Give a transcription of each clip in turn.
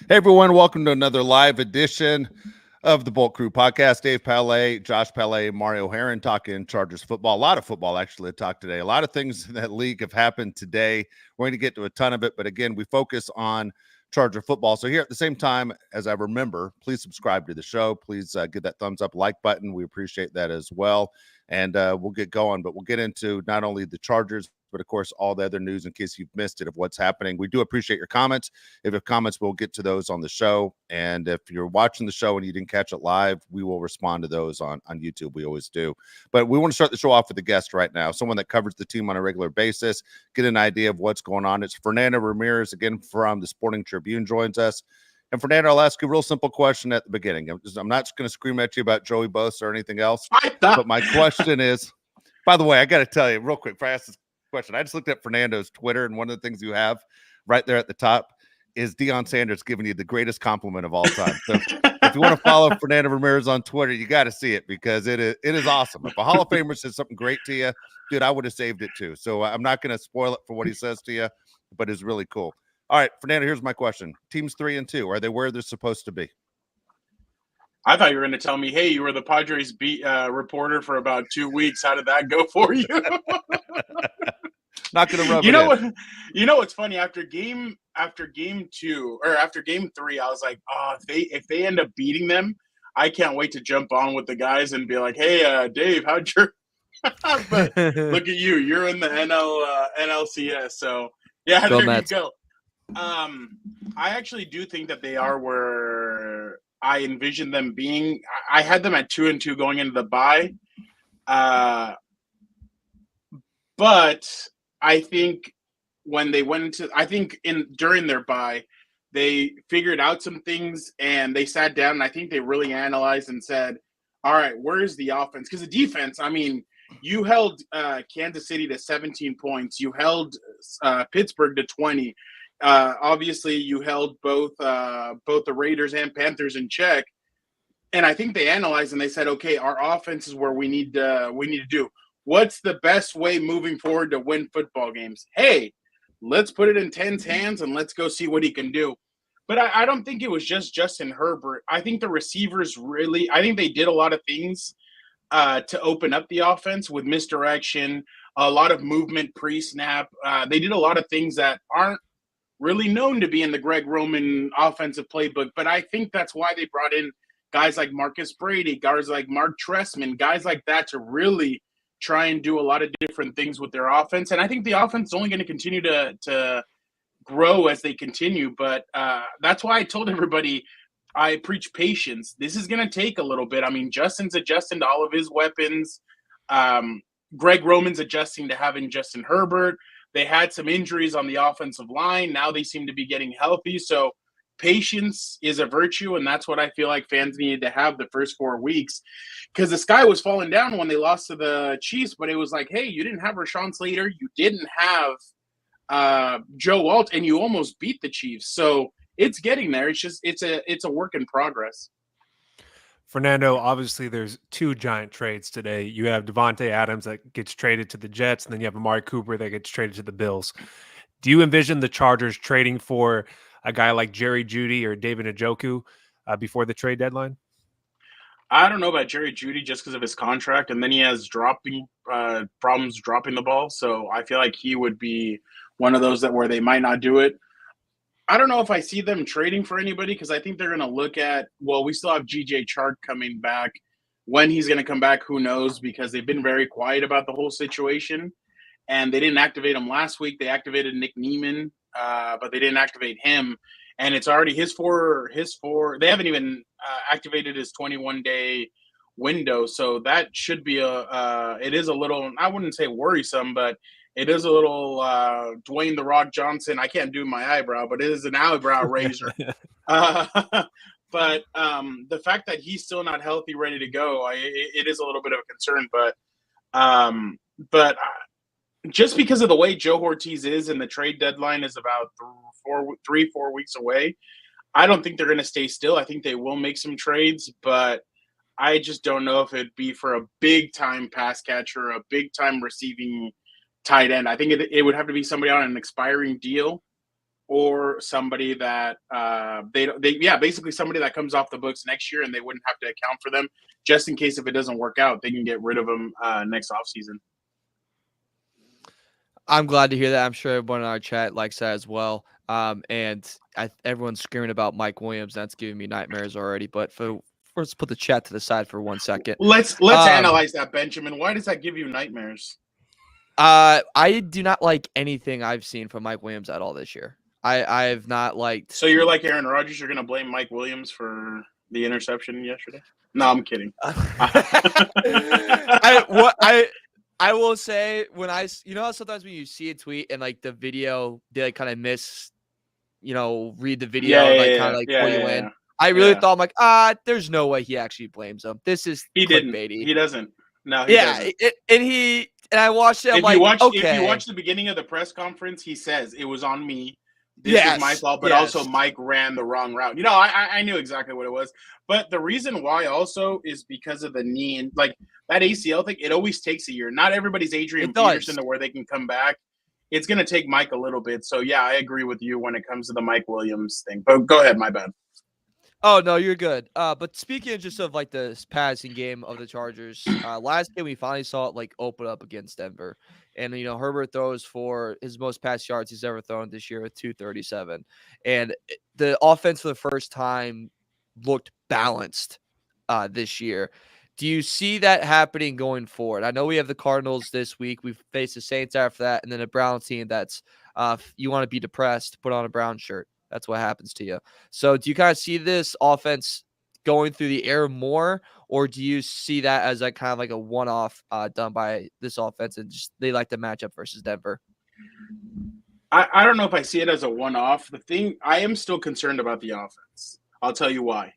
Hey everyone, welcome to another live edition of the Bolt Crew podcast. Dave Palais, Josh Palais, Mario Heron talking Chargers football. A lot of football actually to talk today. A lot of things in that league have happened today. We're going to get to a ton of it, but again, we focus on Charger football. So here at the same time, as I remember, please subscribe to the show. Please give that thumbs up, like button. We appreciate that as well. And we'll get going, but we'll get into not only the Chargers, but of course, all the other news in case you've missed it of what's happening. We do appreciate your comments. If you have comments, we'll get to those on the show. And if you're watching the show and you didn't catch it live, we will respond to those on YouTube. We always do. But we want to start the show off with a guest right now, someone that covers the team on a regular basis, get an idea of what's going on. It's Fernando Ramirez, again, from the Sporting Tribune, joins us. And Fernando, I'll ask you a real simple question at the beginning. I'm not going to scream at you about Joey Bosa or anything else, but my question is, by the way, I got to tell you real quick, before I ask this question, I just looked at Fernando's Twitter, and one of the things you have right there at the top is Deion Sanders giving you the greatest compliment of all time. So if you want to follow Fernando Ramirez on Twitter, you got to see it because it is awesome. If a Hall of Famer says something great to you, dude, I would have saved it too. So I'm not going to spoil it for what he says to you, but it's really cool. All right, Fernando, here's my question. Teams 3-2, are they where they're supposed to be? I thought you were going to tell me, hey, you were the Padres beat reporter for about 2 weeks. How did that go for you? Not going to rub you it know in. what? You know what's funny? After game 2 or after game 3, I was like, oh, if they end up beating them, I can't wait to jump on with the guys and be like, hey, Dave, how'd your but look at you. You're in the NLCS. So, yeah, Go there Mets. you go. I actually do think that they are where I envisioned them being. I had them at 2-2 going into the bye. But I think when they went into, during their bye, they figured out some things and they sat down and I think they really analyzed and said, all right, where's the offense? Because the defense, I mean, you held Kansas City to 17 points. You held Pittsburgh to 20. Obviously, you held both the Raiders and Panthers in check. And I think they analyzed and they said, okay, our offense is where we need to do. What's the best way moving forward to win football games? Hey, let's put it in Ten's hands and let's go see what he can do. But I don't think it was just Justin Herbert. I think the receivers I think they did a lot of things to open up the offense with misdirection, a lot of movement pre-snap. They did a lot of things that aren't really known to be in the Greg Roman offensive playbook. But I think that's why they brought in guys like Marcus Brady, guys like Mark Trestman, guys like that to really try and do a lot of different things with their offense. And I think the offense is only going to continue to grow as they continue. But that's why I told everybody I preach patience. This is going to take a little bit. I mean, Justin's adjusting to all of his weapons. Greg Roman's adjusting to having Justin Herbert. They had some injuries on the offensive line. Now they seem to be getting healthy. So patience is a virtue, and that's what I feel like fans needed to have the first 4 weeks, because the sky was falling down when they lost to the Chiefs, but it was like, hey, you didn't have Rashawn Slater, you didn't have Joe Alt, and you almost beat the Chiefs. So it's getting there. It's just it's a work in progress. Fernando, obviously there's 2 giant trades today. You have Devontae Adams that gets traded to the Jets, and then you have Amari Cooper that gets traded to the Bills. Do you envision the Chargers trading for a guy like Jerry Jeudy or David Njoku before the trade deadline? I don't know about Jerry Jeudy just because of his contract, and then he has problems dropping the ball. So I feel like he would be one of those where they might not do it. I don't know if I see them trading for anybody because I think they're going to look at, well, we still have G.J. Chark coming back. When he's going to come back, who knows, because they've been very quiet about the whole situation. And they didn't activate him last week. They activated Nick Neiman, but they didn't activate him. And it's already his four. They haven't even activated his 21-day window. So that should be it is a little, I wouldn't say worrisome, but it is a little Dwayne The Rock Johnson. I can't do my eyebrow, but it is an eyebrow raiser. But the fact that he's still not healthy, ready to go, it is a little bit of a concern. But just because of the way Joe Ortiz is and the trade deadline is about 3-4 weeks away, I don't think they're going to stay still. I think they will make some trades, but I just don't know if it'd be for a big-time pass catcher, a big-time receiving tight end. I think it would have to be somebody on an expiring deal. or somebody that basically somebody that comes off the books next year and they wouldn't have to account for them just in case if it doesn't work out, they can get rid of them next offseason. I'm glad to hear that. I'm sure everyone in our chat likes that as well. Everyone's screaming about Mike Williams. That's giving me nightmares already. But let's put the chat to the side for 1 second. Let's analyze that, Benjamin. Why does that give you nightmares? I do not like anything I've seen from Mike Williams at all this year. I have not liked. So you're like Aaron Rodgers. You're going to blame Mike Williams for the interception yesterday? No, I'm kidding. I will say how sometimes when you see a tweet and like the video, they like kind of miss, read the video and kind of pull you in. I really thought I'm like, there's no way he actually blames him. This is clickbaity. He doesn't. No, he doesn't. And I watched it. If you watch the beginning of the press conference, he says it was on me. This was my fault, but also Mike ran the wrong route. I knew exactly what it was. But the reason why also is because of the knee and like that ACL thing. It always takes a year. Not everybody's Adrian Peterson to where they can come back. It's going to take Mike a little bit. So yeah, I agree with you when it comes to the Mike Williams thing. But go ahead, my bad. Oh, no, you're good. But speaking just of like the passing game of the Chargers, last game we finally saw it like open up against Denver. And, Herbert throws for his most pass yards he's ever thrown this year with 237. And the offense for the first time looked balanced this year. Do you see that happening going forward? I know we have the Cardinals this week. We face the Saints after that. And then a Brown team that's you want to be depressed, put on a Brown shirt. That's what happens to you. So do you kind of see this offense going through the air more, or do you see that as like kind of like a one-off done by this offense and just they like the matchup versus Denver? I don't know if I see it as a one-off. The thing, I am still concerned about the offense. I'll tell you why.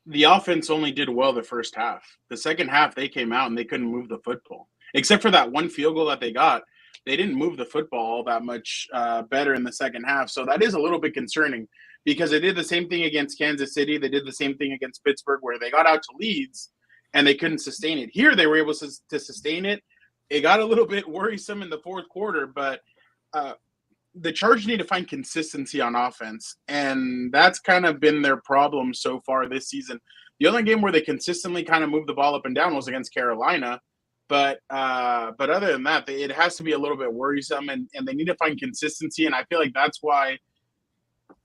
The offense only did well the first half. The second half, they came out and they couldn't move the football. Except for that one field goal that they got, they didn't move the football all that much better in the second half. So that is a little bit concerning because they did the same thing against Kansas City. They did the same thing against Pittsburgh where they got out to leads and they couldn't sustain it. Here, they were able to sustain it. It got a little bit worrisome in the fourth quarter, but the Chargers need to find consistency on offense, and that's kind of been their problem so far this season. The only game where they consistently kind of moved the ball up and down was against Carolina. But other than that, it has to be a little bit worrisome, and they need to find consistency. And I feel like that's why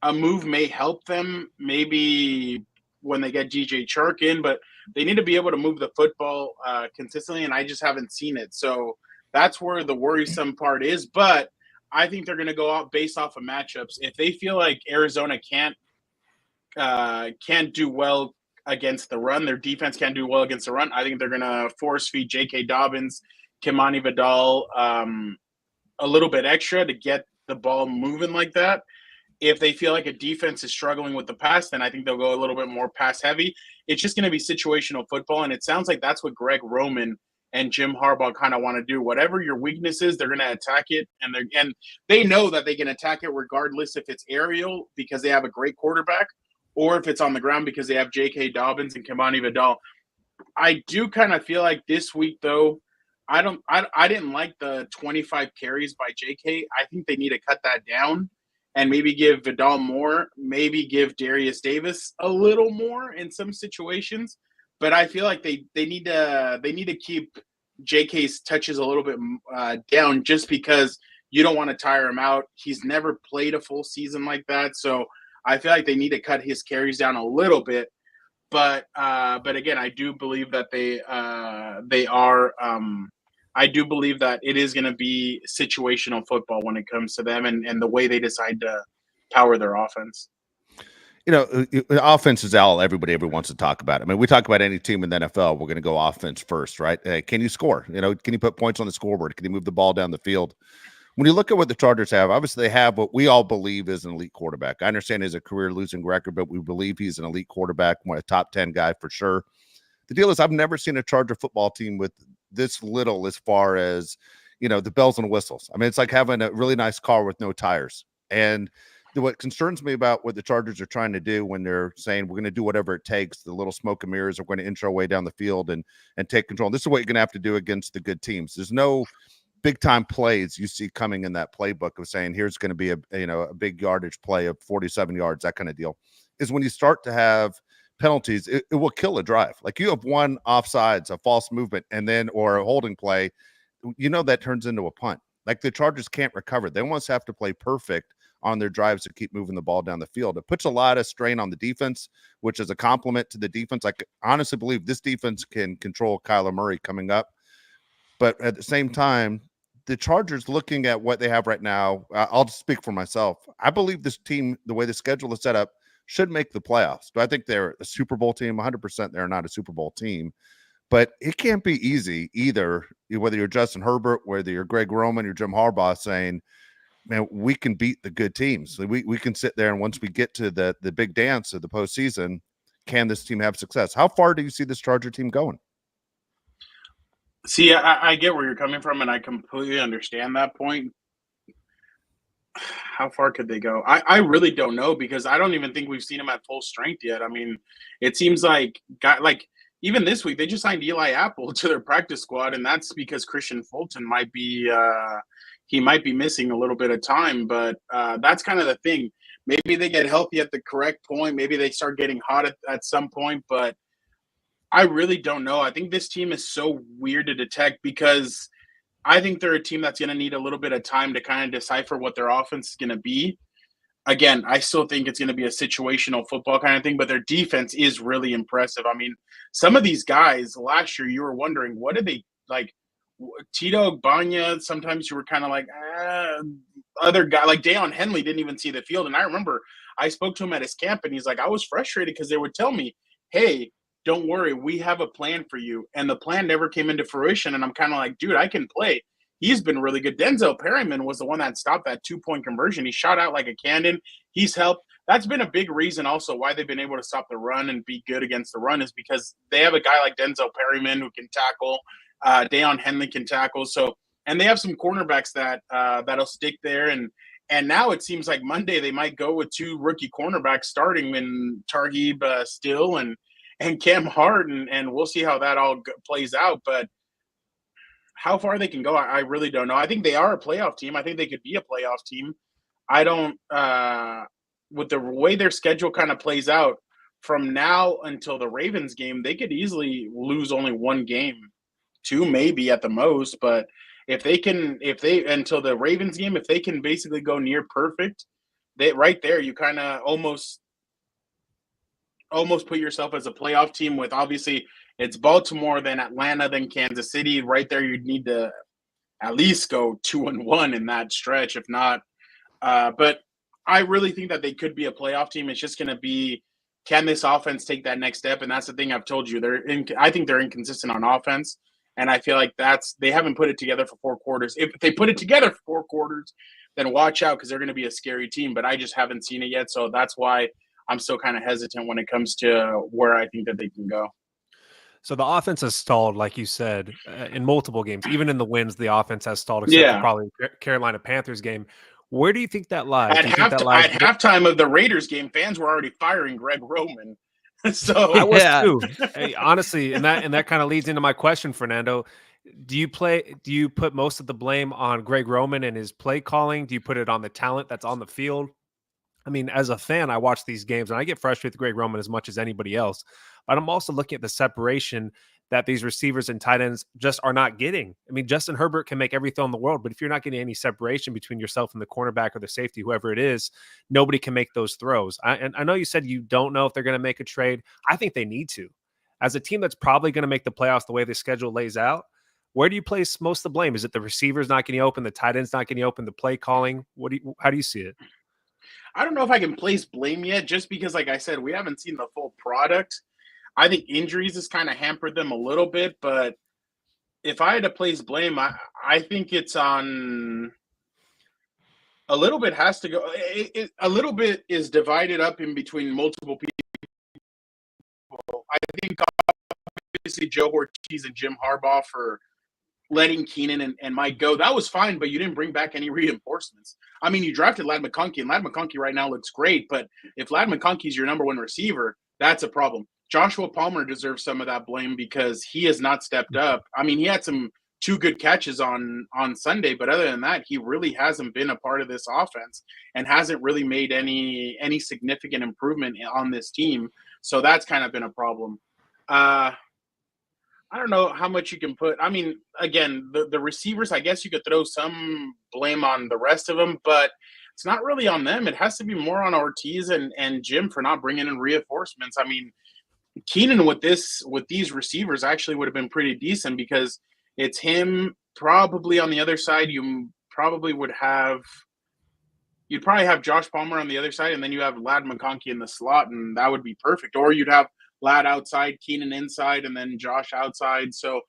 a move may help them maybe when they get DJ Chark in, but they need to be able to move the football consistently, and I just haven't seen it. So that's where the worrisome part is. But I think they're going to go out based off of matchups. If they feel like Arizona can't do well against the run, their defense can't do well against the run, I think they're going to force feed J.K. Dobbins, Kimani Vidal a little bit extra to get the ball moving like that. If they feel like a defense is struggling with the pass, then I think they'll go a little bit more pass heavy. It's just going to be situational football, and it sounds like that's what Greg Roman and Jim Harbaugh kind of want to do. Whatever your weakness is, they're going to attack it, and they know that they can attack it regardless if it's aerial because they have a great quarterback, or if it's on the ground because they have J.K. Dobbins and Kimani Vidal. I do kind of feel like this week, though, I didn't like the 25 carries by J.K. I think they need to cut that down and maybe give Vidal more, maybe give Darius Davis a little more in some situations. But I feel like they need to keep J.K.'s touches a little bit down just because you don't want to tire him out. He's never played a full season like that, so I feel like they need to cut his carries down a little bit, but again, I do believe that they are. I do believe that it is going to be situational football when it comes to them and the way they decide to power their offense. Offense is all everybody ever wants to talk about. I mean, we talk about any team in the NFL, we're going to go offense first, right? Can you score? Can you put points on the scoreboard? Can you move the ball down the field? When you look at what the Chargers have, obviously they have what we all believe is an elite quarterback. I understand he's a career losing record, but we believe he's an elite quarterback, a top 10 guy for sure. The deal is I've never seen a Charger football team with this little as far as, the bells and whistles. I mean, it's like having a really nice car with no tires. And what concerns me about what the Chargers are trying to do when they're saying we're going to do whatever it takes, the little smoke and mirrors are going to inch our way down the field and take control. This is what you're going to have to do against the good teams. There's no big time plays you see coming in that playbook of saying here's going to be a big yardage play of 47 yards, that kind of deal, is when you start to have penalties, it will kill a drive. Like you have one offsides, a false movement, and then or a holding play, that turns into a punt. Like the Chargers can't recover. They almost have to play perfect on their drives to keep moving the ball down the field. It puts a lot of strain on the defense, which is a compliment to the defense. I honestly believe this defense can control Kyler Murray coming up. But at the same time, the Chargers, looking at what they have right now, I'll just speak for myself. I believe this team, the way the schedule is set up, should make the playoffs. Do I think they're a Super Bowl team? 100% they're not a Super Bowl team. But it can't be easy either, whether you're Justin Herbert, whether you're Greg Roman, you're Jim Harbaugh, saying, man, we can beat the good teams. We can sit there, and once we get to the big dance of the postseason, can this team have success? How far do you see this Charger team going? See, I get where you're coming from, and I completely understand that point. How far could they go? I really don't know, because I don't even think we've seen them at full strength yet. I mean, it seems like even this week, they just signed Eli Apple to their practice squad, and that's because Christian Fulton might be missing a little bit of time. But that's kind of the thing. Maybe they get healthy at the correct point. Maybe they start getting hot at some point. But I really don't know. I think this team is so weird to detect, because I think they're a team that's going to need a little bit of time to kind of decipher what their offense is going to be. Again, I still think it's going to be a situational football kind of thing, but their defense is really impressive. I mean, some of these guys last year, you were wondering, what did they like? Tito Ogbanya, sometimes you were kind of like, other guy like Deion Henley didn't even see the field. And I remember I spoke to him at his camp, and he's like, I was frustrated because they would tell me, hey, don't worry, we have a plan for you. And the plan never came into fruition. And I'm kind of like, dude, I can play. He's been really good. Denzel Perryman was the one that stopped that 2-point conversion. He shot out like a cannon. He's helped. That's been a big reason also why they've been able to stop the run and be good against the run, is because they have a guy like Denzel Perryman who can tackle. Deion Henley can tackle. So, and they have some cornerbacks that'll stick there. And now it seems like Monday they might go with 2 rookie cornerbacks starting in Targhib Still and Cam Hart, and we'll see how that all plays out. But how far they can go, I really don't know. I think they are a playoff team. I think they could be a playoff team. I don't with the way their schedule kind of plays out from now until the Ravens game, they could easily lose only 1 game, 2 maybe at the most. But if they until the Ravens game, if they can basically go near perfect, right there, you kind of almost put yourself as a playoff team. With obviously it's Baltimore, then Atlanta, then Kansas City. Right there, you'd need to at least go 2-1 in that stretch, if not. But I really think that they could be a playoff team. It's just going to be, can this offense take that next step? And that's the thing I've told you. I think they're inconsistent on offense, and I feel like they haven't put it together for 4 quarters. If they put it together for 4 quarters, then watch out, because they're going to be a scary team. But I just haven't seen it yet, so that's why I'm still kind of hesitant when it comes to where I think that they can go. So the offense has stalled, like you said, in multiple games. Even in the wins, the offense has stalled, except for probably Carolina Panthers game. Where do you think that lies? At halftime of the Raiders game, fans were already firing Greg Roman. So I was too. Hey, honestly, and that kind of leads into my question, Fernando. Do you put most of the blame on Greg Roman and his play calling? Do you put it on the talent that's on the field? I mean, as a fan, I watch these games and I get frustrated with Greg Roman as much as anybody else. But I'm also looking at the separation that these receivers and tight ends just are not getting. I mean, Justin Herbert can make every throw in the world, but if you're not getting any separation between yourself and the cornerback or the safety, whoever it is, nobody can make those throws. And I know you said you don't know if they're going to make a trade. I think they need to. As a team that's probably going to make the playoffs the way the schedule lays out, where do you place most of the blame? Is it the receivers not getting open, the tight ends not getting open, the play calling? How do you see it? I don't know if I can place blame yet, just because, like I said, we haven't seen the full product. I think injuries has kind of hampered them a little bit, but if I had to place blame, I think it's on a little bit has to go. A little bit is divided up in between multiple people. I think obviously Joe Ortiz and Jim Harbaugh for letting Keenan and Mike go. That was fine, but you didn't bring back any reinforcements. I mean, you drafted Ladd McConkey, and Ladd McConkey right now looks great, but if Ladd McConkey's your number 1 receiver, that's a problem. Joshua Palmer deserves some of that blame because he has not stepped up. I mean, he had some 2 good catches on Sunday, but other than that, he really hasn't been a part of this offense and hasn't really made any significant improvement on this team. So that's kind of been a problem. I don't know how much you can put. I mean, again, the receivers, I guess you could throw some blame on the rest of them, but it's not really on them. It has to be more on Ortiz and Jim for not bringing in reinforcements. I mean, Keenan with these receivers actually would have been pretty decent because it's him probably on the other side. You'd probably have Josh Palmer on the other side, and then you have Ladd McConkey in the slot, and that would be perfect. Or you'd have Ladd outside, Keenan inside, and then Josh outside. So,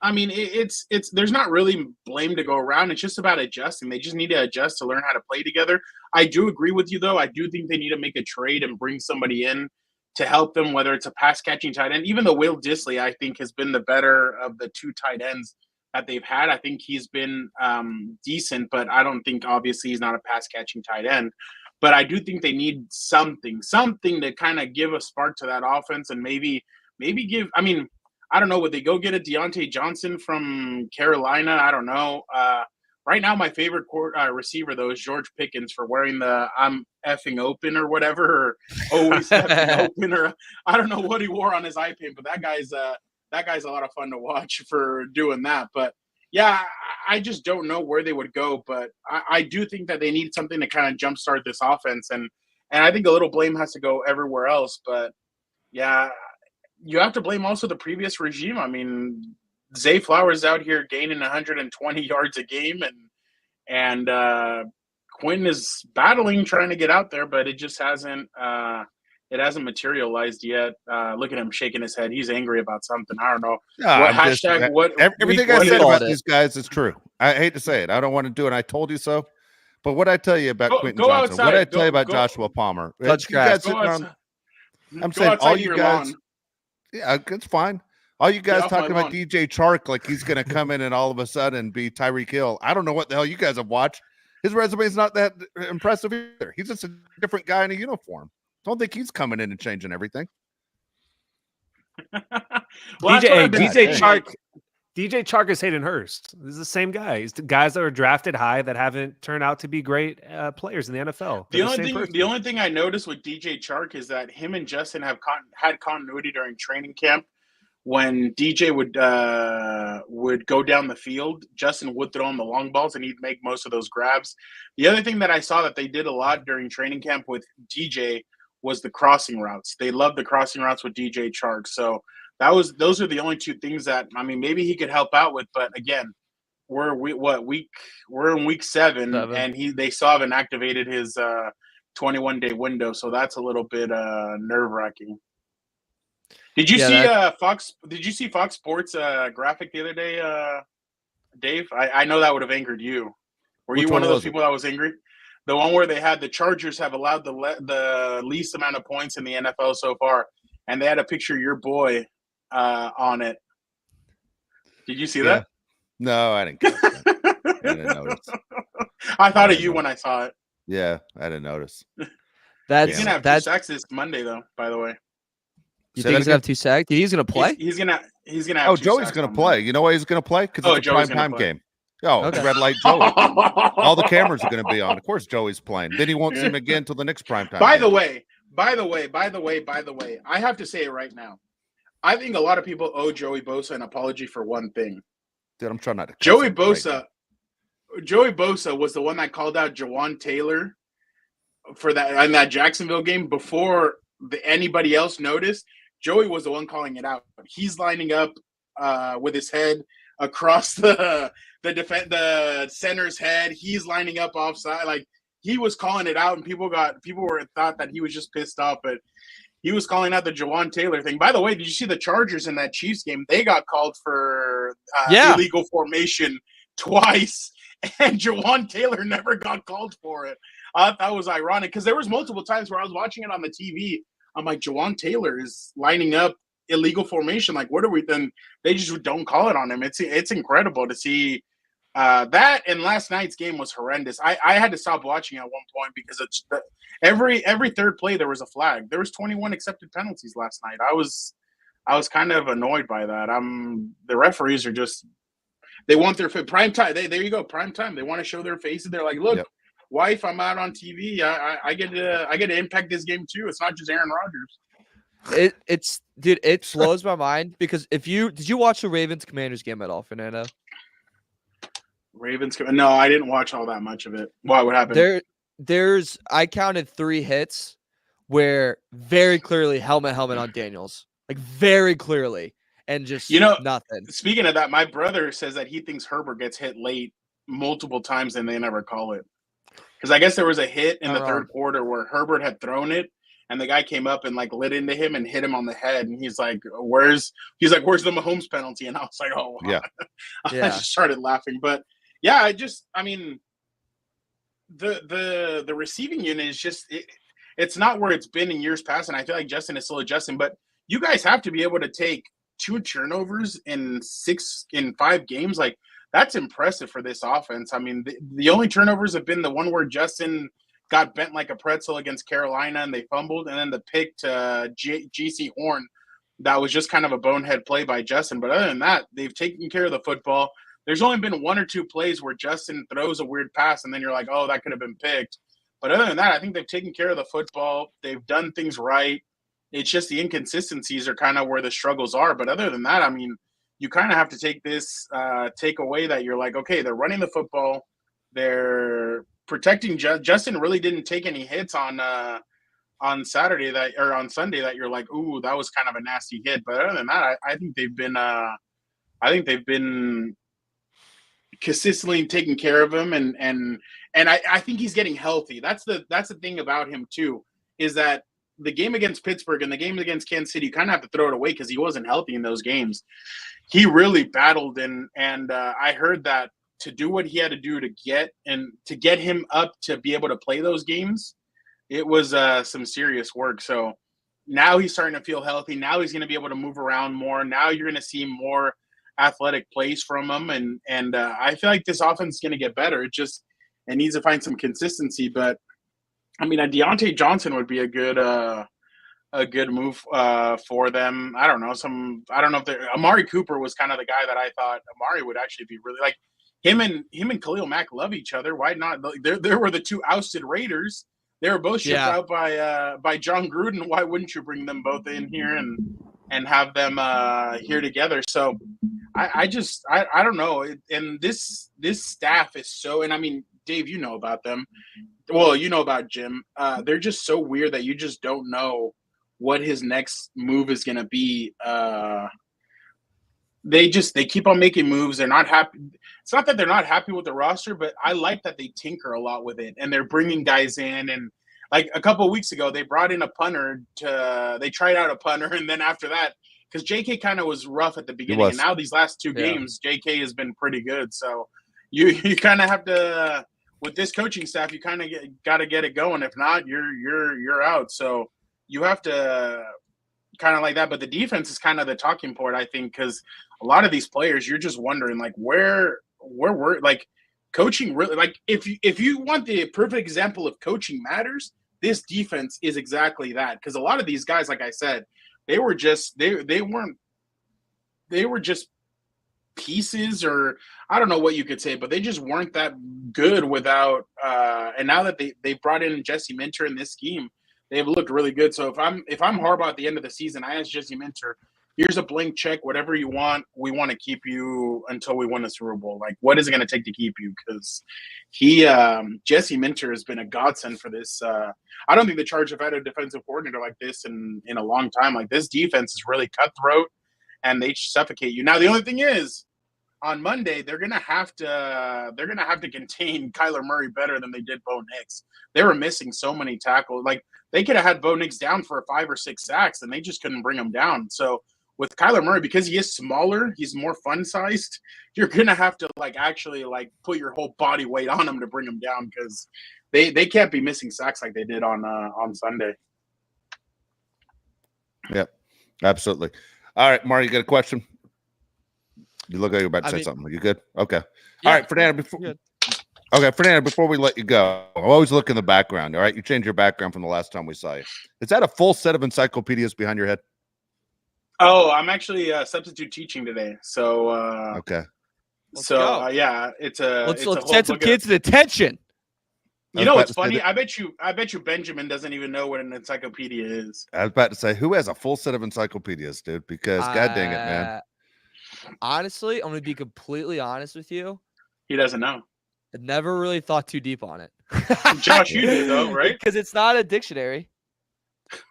I mean, it's there's not really blame to go around. It's just about adjusting. They just need to adjust to learn how to play together. I do agree with you, though. I do think they need to make a trade and bring somebody in to help them, whether it's a pass-catching tight end. Even though Will Dissly, I think, has been the better of the 2 tight ends that they've had. I think he's been decent, but I don't think, obviously, he's not a pass-catching tight end. But I do think they need something to kind of give a spark to that offense and maybe give – I mean, I don't know. Would they go get a Deontay Johnson from Carolina? I don't know. Right now, my favorite receiver, though, is George Pickens for wearing the I'm effing open or whatever, or always effing open, or I don't know what he wore on his eye paint, but that guy's a lot of fun to watch for doing that. But, yeah, I just don't know where they would go, but I do think that they need something to kind of jumpstart this offense, and I think a little blame has to go everywhere else. But, yeah, you have to blame also the previous regime. I mean, Zay Flowers out here gaining 120 yards a game, and Quinn is battling, trying to get out there, but it just hasn't materialized yet. Look at him shaking his head. He's angry about something. I don't know. Everything I said about these guys is true. I hate to say it. I don't want to do it. I told you so. But what I tell you about Quentin Johnson, what I tell you about Joshua Palmer, touch grass. I'm saying all you guys. Yeah, it's fine. All you guys talking about DJ Chark like he's going to come in and all of a sudden be Tyreek Hill. I don't know what the hell you guys have watched. His resume is not that impressive either. He's just a different guy in a uniform. Don't think he's coming in and changing everything. DJ Chark is Hayden Hurst. This is the same guy. He's the guys that are drafted high that haven't turned out to be great players in the NFL. The only thing I noticed with DJ Chark is that him and Justin have had continuity during training camp. When DJ would go down the field, Justin would throw him the long balls, and he'd make most of those grabs. The other thing that I saw that they did a lot during training camp with DJ was the crossing routes. They loved the crossing routes with DJ Chark. So those are the only 2 things that, I mean, maybe he could help out with. But again, we're in week 7, and they still haven't activated his 21-day window. So that's a little bit nerve-wracking. Did you see Fox? Did you see Fox Sports graphic the other day, Dave? I know that would have angered you. Were you one of those people that was angry? The one where they had the Chargers have allowed the least amount of points in the NFL so far, and they had a picture of your boy on it. Did you see that? No, I didn't catch that. I didn't notice. I thought of you when I saw it. Yeah, I didn't notice. He's gonna have 2 sacks this Monday, though. By the way. You think he's gonna have 2 sacks? He's gonna play? He's gonna have. Oh, Joey's gonna play. You know why he's gonna play? Because it's a prime time game. Oh, okay. Red light Joey. All the cameras are gonna be on. Of course, Joey's playing. Then he won't see him again until the next prime time. By the way, I have to say it right now. I think a lot of people owe Joey Bosa an apology for one thing. Dude, I'm trying not to. Joey Bosa was the one that called out Jawan Taylor for that in that Jacksonville game before anybody else noticed. Joey was the one calling it out. He's lining up with his head across the center's head. He's lining up offside. Like, he was calling it out, and people thought that he was just pissed off, but he was calling out the Jawan Taylor thing. By the way, did you see the Chargers in that Chiefs game? They got called for illegal formation twice, and Jawan Taylor never got called for it. I thought that was ironic because there was multiple times where I was watching it on the TV. I'm like, Jawan Taylor is lining up illegal formation. Like, what are we? Then they just don't call it on him. It's incredible to see that. And last night's game was horrendous. I had to stop watching at one point because it's every third play there was a flag. There was 21 accepted penalties last night. I was kind of annoyed by that. The referees are just They want their prime time. There you go, prime time. They want to show their faces. They're like, look, wife, I'm out on TV. I get to impact this game too. It's not just Aaron Rodgers. It blows my mind because did you watch the Ravens Commanders game at all, Fernando? No, I didn't watch all that much of it. What happened? I counted 3 hits where very clearly helmet on Daniels, like very clearly, and just nothing. Speaking of that, my brother says that he thinks Herbert gets hit late multiple times and they never call it. Because I guess there was a hit in the third quarter where Herbert had thrown it and the guy came up and like lit into him and hit him on the head. And he's like, where's the Mahomes penalty? And I was like, oh, wow. I just started laughing. But yeah, the receiving unit is just it's not where it's been in years past, and I feel like Justin is still adjusting. But you guys have to be able to take 2 turnovers in 5 games. Like, that's impressive for this offense. I mean, the only turnovers have been the one where Justin got bent like a pretzel against Carolina and they fumbled, and then the pick to GC Horn that was just kind of a bonehead play by Justin. But other than that, they've taken care of the football. There's only been 1 or 2 plays where Justin throws a weird pass and then you're like, oh, that could have been picked. But other than that, I think they've taken care of the football. They've done things right. It's just the inconsistencies are kind of where the struggles are. But other than that, I mean, you kind of have to take away that you're like, okay, they're running the football. They're protecting. Justin really didn't take any hits on Saturday on Sunday that you're like, ooh, that was kind of a nasty hit. But other than that, I think they've been consistently taking care of him, and I think he's getting healthy. That's the thing about him too, is that the game against Pittsburgh and the game against Kansas City, you kind of have to throw it away because he wasn't healthy in those games. He really battled, and I heard that to do what he had to do to get him up to be able to play those games, it was some serious work. So now he's starting to feel healthy. Now he's going to be able to move around more. Now you're going to see more athletic plays from him, and I feel like this offense is going to get better. It needs to find some consistency. But I mean, a Deontay Johnson would be a good move for them. I don't know if Amari Cooper was kind of the guy that I thought Amari would actually be really like. Him and Khalil Mack love each other. Why not? There were the 2 ousted Raiders. They were both shipped out by John Gruden. Why wouldn't you bring them both in here and have them here together? So I don't know. And this staff is so, and I mean, Dave, you know about them. Well, you know about Jim. They're just so weird that you just don't know what his next move is going to be. They keep on making moves. They're not happy. It's not that they're not happy with the roster, but I like that they tinker a lot with it, and they're bringing guys in. And like a couple of weeks ago, they brought in a punter they tried out a punter, and then after that, because JK kind of was rough at the beginning, and now these last 2 games, JK has been pretty good. So you kind of have to, with this coaching staff, you kind of got to get it going. If not, you're out. So you have to kind of like that. But the defense is kind of the talking point, I think, because a lot of these players, you're just wondering like where we're like coaching really, like if you want the perfect example of coaching matters, this defense is exactly that. Because a lot of these guys, like I said, they were just pieces, or I don't know what you could say, but they just weren't that good without and now that they brought in Jesse Minter in this scheme, they've looked really good. So if I'm Harbaugh at the end of the season, I ask Jesse Minter, here's a blank check, whatever you want. We want to keep you until we win a Super Bowl. Like, what is it going to take to keep you? Because Jesse Minter has been a godsend for this. I don't think the Chargers have had a defensive coordinator like this in a long time. Like, this defense is really cutthroat, and they suffocate you. Now, the only thing is, on Monday, they're gonna have to contain Kyler Murray better than they did Bo Nix. They were missing so many tackles. Like, they could have had Bo Nix down for 5 or 6 sacks, and they just couldn't bring him down. So with Kyler Murray, because he is smaller, he's more fun-sized, you're gonna have to actually put your whole body weight on him to bring him down, because they can't be missing sacks like they did on Sunday. Yep, absolutely. All right, Mario, you got a question? You look like you're about to say something. Are you good? Okay. Yeah, all right, Fernando. Fernando, before we let you go, I always look in the background. All right, you changed your background from the last time we saw you. Is that a full set of encyclopedias behind your head? Oh, I'm actually substitute teaching today. So okay. Let's So go. yeah, it's a Let's whole set some book of- kids at attention. You know about what's to say funny? that- I bet you Benjamin doesn't even know what an encyclopedia is. I was about to say, who has a full set of encyclopedias, dude? Because god dang it, man. Honestly, I'm gonna be completely honest with you. He doesn't know. I never really thought too deep on it. Josh, you do though, right? Because it's not a dictionary.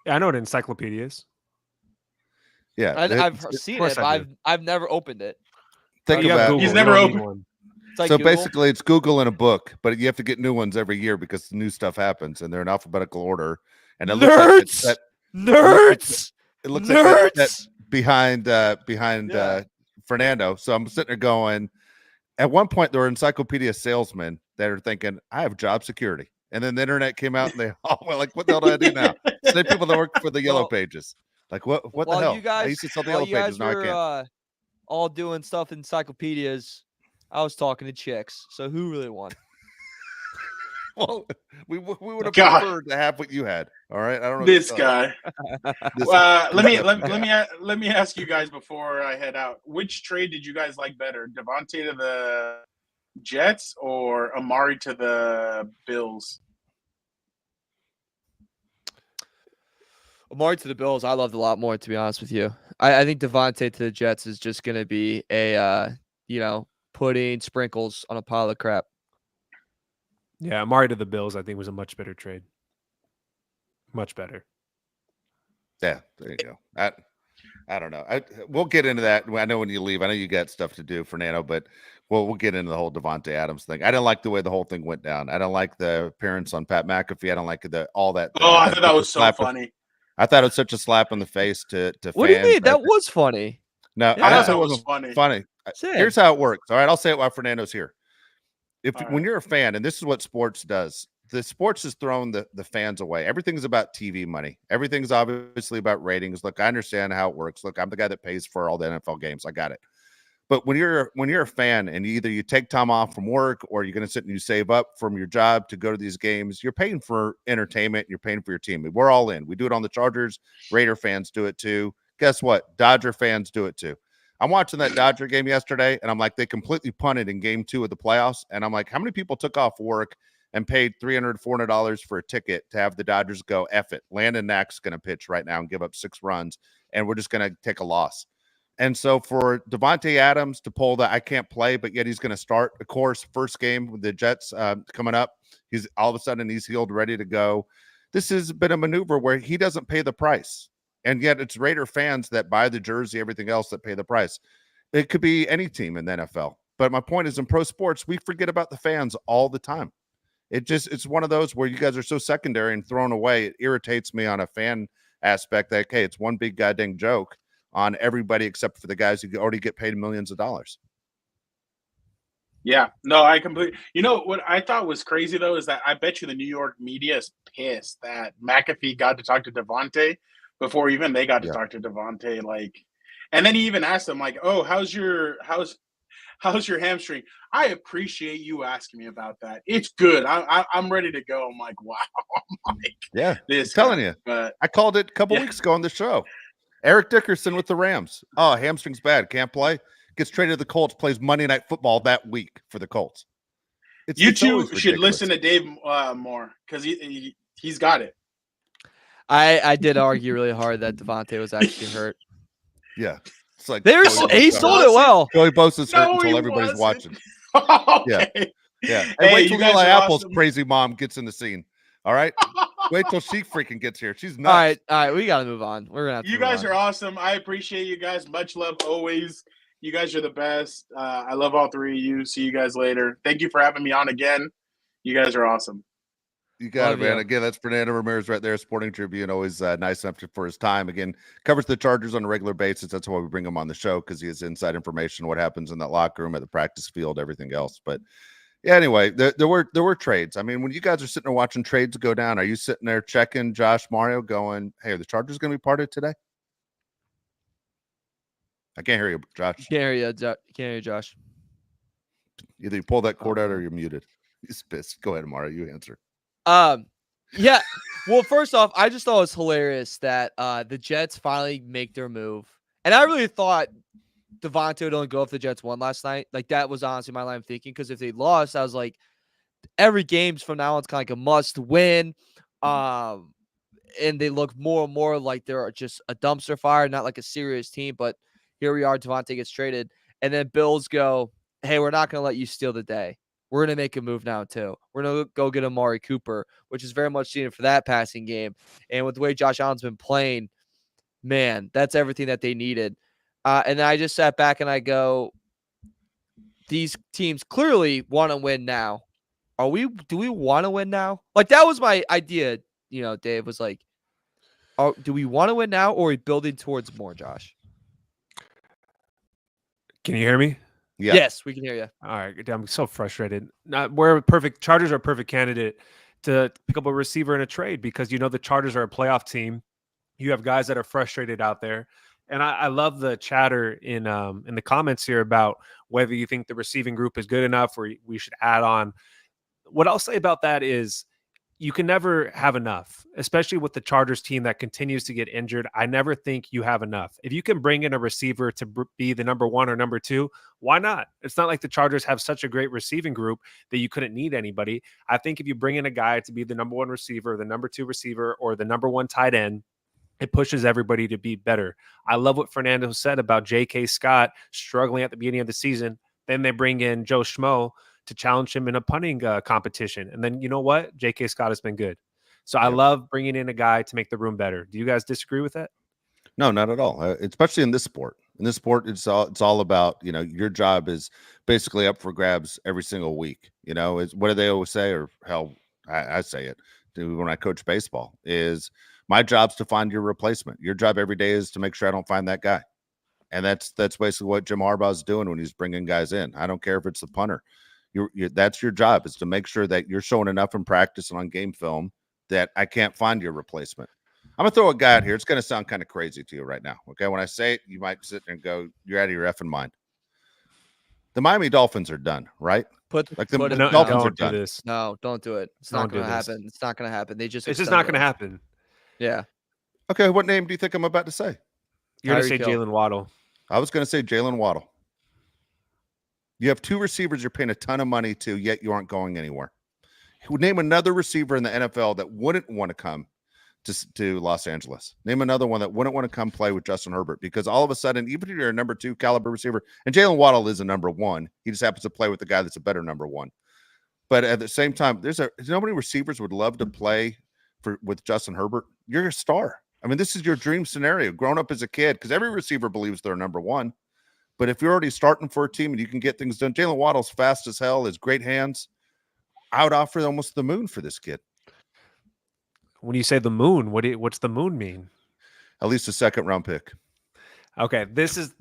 Yeah, I know what encyclopedia is. Yeah, I've seen course it, but I do. I've never opened it. think You have about Google, He's you never don't opened- need one. It's like so Google. basically it's Google in a book, but you have to get new ones every year because new stuff happens and they're in alphabetical order. And it looks like it's Nerds! that- it looks like Nerds! that's behind Yeah. Fernando. So I'm sitting there going, at one point there were encyclopedia salesmen that are thinking, I have job security. And then the internet came out and they all were like, what the hell do I do now? Same people that work for the yellow Well, pages. Like what the while hell? you I guys, used to sell the while yellow you guys pages, now I were can't. all doing stuff in encyclopedias, I was talking to chicks. So who really won? Well, we would have God. preferred to have what you had. All right. I don't know. This what to tell you. guy. This- Let me ask you guys before I head out. Which trade did you guys like better, Devontae to the Jets or Amari to the Bills? Amari to the Bills, I loved a lot more, to be honest with you. I think Devontae to the Jets is just going to be a, putting sprinkles on a pile of crap. Yeah, Amari to the Bills, I think, was a much better trade. Much better. Yeah, there you go. I don't know. We'll get into that. I know when you leave, I know you got stuff to do, Fernando, but we'll get into the whole Devontae Adams thing. I didn't like the way the whole thing went down. I don't like the appearance on Pat McAfee. I don't like all that. Oh, I thought that was so slap- funny. I thought it was such a slap in the face to What do you fans. mean? That was funny. No, Yeah. I I know thought it that was wasn't funny. funny. Sad. Here's how it works. All right, I'll say it while Fernando's here. All When right. you're a fan, and this is what sports does, the sports has thrown the fans away. Everything's about TV money. Everything's obviously about ratings. Look, I understand how it works. Look, I'm the guy that pays for all the NFL games. I got it. But when you're a fan and either you take time off from work or you're going to sit and you save up from your job to go to these games, you're paying for entertainment. You're paying for your team. We're all in. We do it on the Chargers. Raider fans do it too. Guess what? Dodger fans do it too. I'm watching that Dodger game yesterday, and I'm like, they completely punted in game 2 of the playoffs. And I'm like, how many people took off work and paid $300, $400 for a ticket to have the Dodgers go, F it. Landon Knack's going to pitch right now and give up 6 runs, and we're just going to take a loss. And so for Devontae Adams to pull that, I can't play, but yet he's going to start. Of course, first game with the Jets coming up, he's all of a sudden he's healed, ready to go. This has been a maneuver where he doesn't pay the price. And yet it's Raider fans that buy the jersey, everything else that pay the price. It could be any team in the NFL. But my point is in pro sports, we forget about the fans all the time. It's one of those where you guys are so secondary and thrown away. It irritates me on a fan aspect that, okay, it's one big goddamn joke on everybody except for the guys who already get paid millions of dollars. Yeah, no, I completely. You know what I thought was crazy though is that I bet you the New York media is pissed that McAfee got to talk to Devontae before even they got to talk to Devontae. Like, and then he even asked him like, "Oh, how's your hamstring?" I appreciate you asking me about that. It's good. I'm ready to go. I'm like, wow. I'm like, Yeah, this I'm telling guy. you. But I called it a couple weeks ago on the show. Eric Dickerson with the Rams. Oh, hamstring's bad. Can't play. Gets traded to the Colts. Plays Monday Night Football that week for the Colts. you It's two always should ridiculous. listen to Dave more because he's got it. I did argue really hard that Devontae was actually hurt. Yeah, it's like He Joey sold Bosa. it well. Joey Bosa's hurt No, until he everybody's wasn't. watching. Okay. Yeah, and Hey, wait you till guys Eli are Apple's awesome. crazy mom gets in the scene. All right, wait till she freaking gets here. She's nuts. All right, we gotta move on. We're gonna have to You move guys on. are awesome. I appreciate you guys. Much love always. You guys are the best. I love all three of you. See you guys later. Thank you for having me on again. You guys are awesome. You got Love it, man. you. Again, that's Fernando Ramirez right there, Sporting Tribune. Always nice enough for his time. Again, covers the Chargers on a regular basis. That's why we bring him on the show, because he has inside information, what happens in that locker room, at the practice field, everything else. But yeah, anyway, there were trades. I mean, when you guys are sitting there watching trades go down, are you sitting there checking Josh Mario going, hey, are the Chargers going to be parted today? I can't hear you, Josh. Can't hear you, can't hear you, Josh. Either you pull that cord out or you're muted. He's pissed. Go ahead, Mario. You answer. Yeah. Well, first off, I just thought it was hilarious that the Jets finally make their move. And I really thought Devontae would only go if the Jets won last night. Like, that was honestly my line of thinking, because if they lost, I was like, every game's from now on, it's kind of like a must win. And they look more and more like they're just a dumpster fire, not like a serious team. But here we are, Devontae gets traded, and then Bills go, hey, we're not going to let you steal the day. We're going to make a move now, too. We're going to go get Amari Cooper, which is very much needed for that passing game. And with the way Josh Allen's been playing, man, that's everything that they needed. And then I just sat back and I go, these teams clearly want to win now. Do we want to win now? Like, that was my idea, Dave, was like, do we want to win now, or are we building towards more, Josh? Can you hear me? Yeah. Yes, we can hear you. All right. I'm so frustrated. Chargers are a perfect candidate to pick up a receiver in a trade, because the Chargers are a playoff team. You have guys that are frustrated out there. And I love the chatter in the comments here about whether you think the receiving group is good enough or we should add on. What I'll say about that is you can never have enough, especially with the Chargers team that continues to get injured. I never think you have enough. If you can bring in a receiver to be the number one or number two, why not? It's not like the Chargers have such a great receiving group that you couldn't need anybody. I think if you bring in a guy to be the number one receiver, the number two receiver, or the number one tight end, it pushes everybody to be better. I love what Fernando said about J.K. Scott struggling at the beginning of the season. Then they bring in Joe Schmo to challenge him in a punting competition. And then you know what? J.K. Scott has been good. So I love bringing in a guy to make the room better. Do you guys disagree with that? No, not at all. Especially in this sport. In this sport, it's all about, your job is basically up for grabs every single week. What do they always say? Or hell, I say it when I coach baseball, is my job's to find your replacement. Your job every day is to make sure I don't find that guy. And that's basically what Jim Harbaugh's doing when he's bringing guys in. I don't care if it's the punter. That's your job, is to make sure that you're showing enough in practice and on game film that I can't find your replacement. I'm going to throw a guy out here. It's going to sound kind of crazy to you right now. Okay. When I say it, you might sit there and go, you're out of your effing mind. The Miami Dolphins are done, right? The Dolphins are done. This. No, don't do it. It's not going to happen. It's not going to happen. It's just not going to happen. Yeah. Okay. What name do you think I'm about to say? You're going to say Jalen Waddle. I was going to say Jalen Waddle. You have two receivers you're paying a ton of money to, yet you aren't going anywhere. Name another receiver in the NFL that wouldn't want to come to Los Angeles. Name another one that wouldn't want to come play with Justin Herbert, because all of a sudden, even if you're a number two caliber receiver, and Jalen Waddle is a number one, he just happens to play with the guy that's a better number one. But at the same time, there's nobody receivers would love to play with Justin Herbert. You're a star. I mean, this is your dream scenario. Growing up as a kid, because every receiver believes they're number one. But if you're already starting for a team and you can get things done, Jalen Waddle's fast as hell, has great hands. I would offer almost the moon for this kid. When you say the moon, what's the moon mean? At least a second round pick. Okay, this is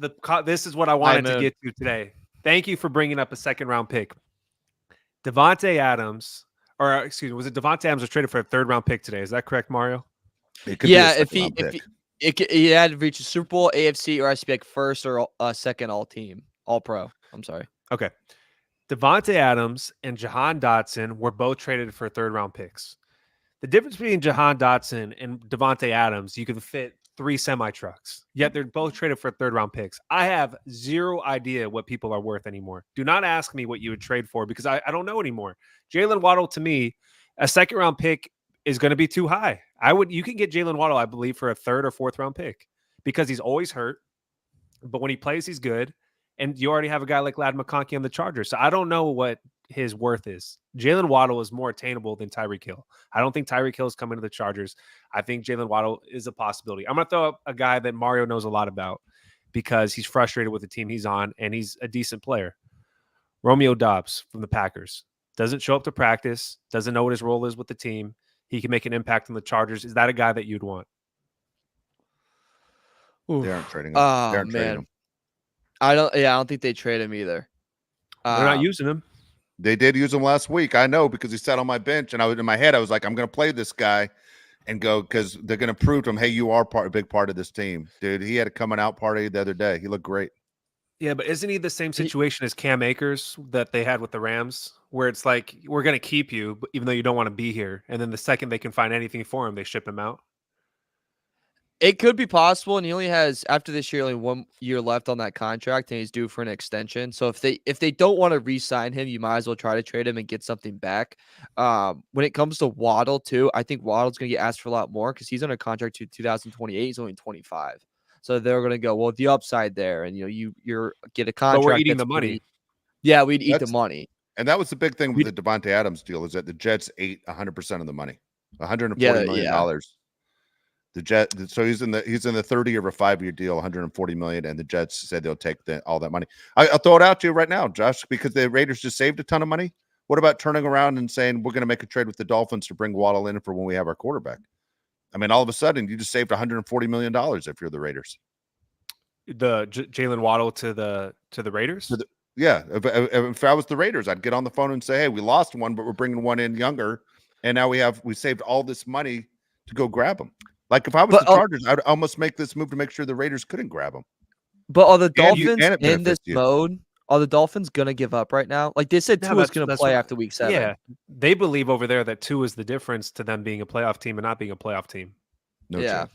what I wanted to get to today. Thank you for bringing up a second round pick. Davante Adams, was it Davante Adams was traded for a third round pick today? Is that correct, Mario? Yeah, if he had reached a Super Bowl, AFC, or SB like first or second all team, all pro. I'm sorry. Okay. Davante Adams and Jahan Dotson were both traded for third round picks. The difference between Jahan Dotson and Davante Adams, you can fit 3 semi-trucks, yet they're both traded for third round picks. I have zero idea what people are worth anymore. Do not ask me what you would trade for, because I don't know anymore. Jalen Waddle, to me, a second round pick is going to be too high. You can get Jalen Waddle, I believe, for a third or fourth round pick, because he's always hurt, but when he plays, he's good. And you already have a guy like Ladd McConkey on the Chargers. So I don't know what his worth is. Jalen Waddle is more attainable than Tyreek Hill. I don't think Tyreek Hill is coming to the Chargers. I think Jalen Waddle is a possibility. I'm going to throw up a guy that Mario knows a lot about, because he's frustrated with the team he's on, and he's a decent player. Romeo Doubs from the Packers. Doesn't show up to practice. Doesn't know what his role is with the team. He can make an impact on the Chargers. Is that a guy that you'd want? Oof. They aren't trading him. Oh, man. Him. I don't think they trade him either. They're not using him. They did use him last week. I know, because he sat on my bench, and in my head, I was like, I'm going to play this guy and go, because they're going to prove to him, hey, you are a big part of this team. Dude, he had a coming out party the other day. He looked great. Yeah, but isn't he the same situation as Cam Akers that they had with the Rams, where it's like, we're going to keep you, even though you don't want to be here. And then the second they can find anything for him, they ship him out? It could be possible, and he only has after this year only 1 year left on that contract, and he's due for an extension. So if they don't want to re-sign him, you might as well try to trade him and get something back. When it comes to Waddle too, I think Waddle's going to get asked for a lot more because he's under contract to 2028. He's only 25, so they're going to go well the upside there, and you're get a contract. But we're eating that's the money. Yeah, we'd eat the That's- money. And that was the big thing with the Devontae Adams deal is that the Jets ate 100% of the money, $140 million. The Jet, so he's in the 30 of a 5-year deal, 140 million, and the Jets said they'll take all that money. I'll throw it out to you right now, Josh, because the Raiders just saved a ton of money. What about turning around and saying we're going to make a trade with the Dolphins to bring Waddle in for when we have our quarterback? I mean, all of a sudden, you just saved $140 million if you're the Raiders. The Jalen Waddle to the Raiders. Yeah, if I was the Raiders, I'd get on the phone and say, "Hey, we lost one, but we're bringing one in younger, and now we saved all this money to go grab them." Like if I was the Chargers, I'd almost make this move to make sure the Raiders couldn't grab them. But are the Dolphins in this mode? Are the Dolphins gonna give up right now? Like they said, Tua's gonna play after week 7. Yeah, they believe over there that Tua is the difference to them being a playoff team and not being a playoff team. No chance.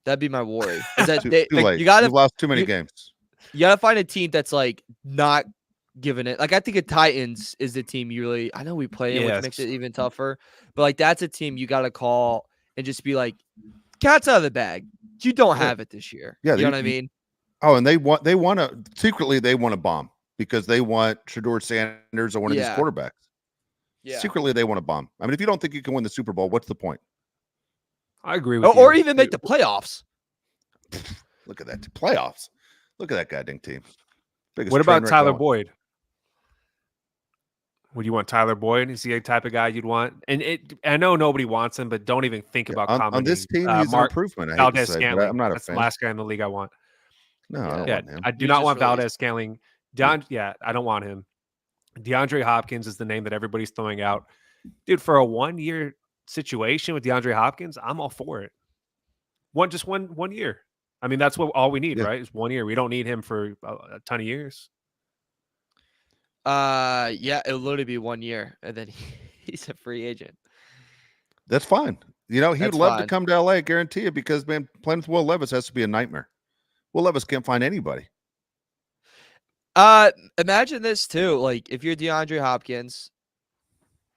That'd be my worry. Is that too late. You gotta You've lost too many games. You gotta find a team that's like not giving it. Like I think the Titans is the team you really. I know we play it, which makes it even tougher. But like that's a team you gotta call and just be like, cat's out of the bag. You don't have it this year. Yeah, you know what I mean? Oh, and they want to secretly they want to bomb because they want Shedeur Sanders or one of these quarterbacks. Yeah. Secretly they want to bomb. I mean, if you don't think you can win the Super Bowl, what's the point? I agree with you. Or even make the playoffs. Look at that playoffs. Look at that goddamn team. What about Tyler Boyd? Would you want Tyler Boyd? Is he a type of guy you'd want? And I know nobody wants him, but don't even think about commenting. On this team, he's an improvement. I'm not a fan. The last guy in the league I want. No, I don't want him. I do not want Valdez Scantling. I don't want him. DeAndre Hopkins is the name that everybody's throwing out. Dude, for a 1-year situation with DeAndre Hopkins, I'm all for it. One year. I mean, that's all we need, right? Is 1 year. We don't need him for a ton of years. It'll literally be 1 year, and then he's a free agent. That's fine. He would love to come to LA, I guarantee you, because man, playing with Will Levis has to be a nightmare. Will Levis can't find anybody. Imagine this too. Like if you're DeAndre Hopkins,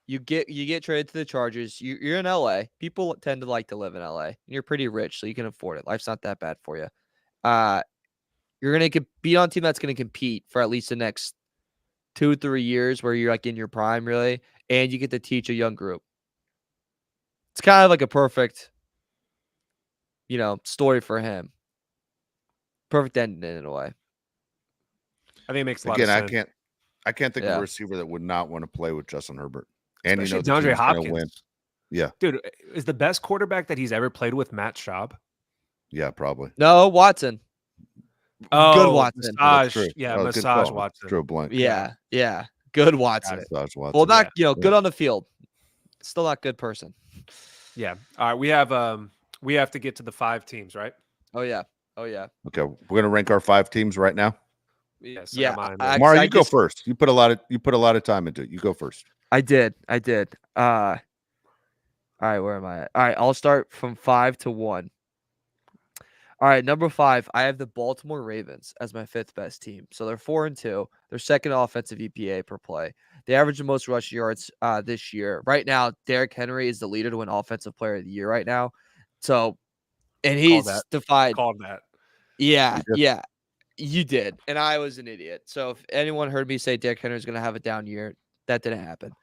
you get traded to the Chargers. You're in LA. People tend to like to live in LA. And you're pretty rich, so you can afford it. Life's not that bad for you. You're gonna be on a team that's gonna compete for at least the next 2-3 years, where you're like in your prime, really, and you get to teach a young group. It's kind of like a perfect, story for him. Perfect ending in a way. I think it makes a lot of sense. I can't think of a receiver that would not want to play with Justin Herbert. And especially DeAndre Hopkins. Win. Yeah. Dude, is the best quarterback that he's ever played with Matt Schaub? Yeah, probably. No, Watson. Oh, good Watson. Massage. Yeah, massage Watson. Drew blank. Yeah. Good Watson. Massage Watson. Well, not good on the field. Still not good person. Yeah. All right. We have to get to the 5 teams, right? Oh yeah. Okay, we're gonna rank our 5 teams right now. Yes. Yeah. Mario, you go first. You put a lot of time into it. You go first. I did. All right, where am I at? All right, I'll start from 5 to 1. All right, number 5, I have the Baltimore Ravens as my 5th best team. So they're 4-2. They're second offensive EPA per play. They average the most rush yards this year. Right now, Derrick Henry is the leader to win Offensive Player of the Year right now. So, and he's defied. Called that. Yeah, you did, and I was an idiot. So if anyone heard me say Derrick Henry is going to have a down year, that didn't happen.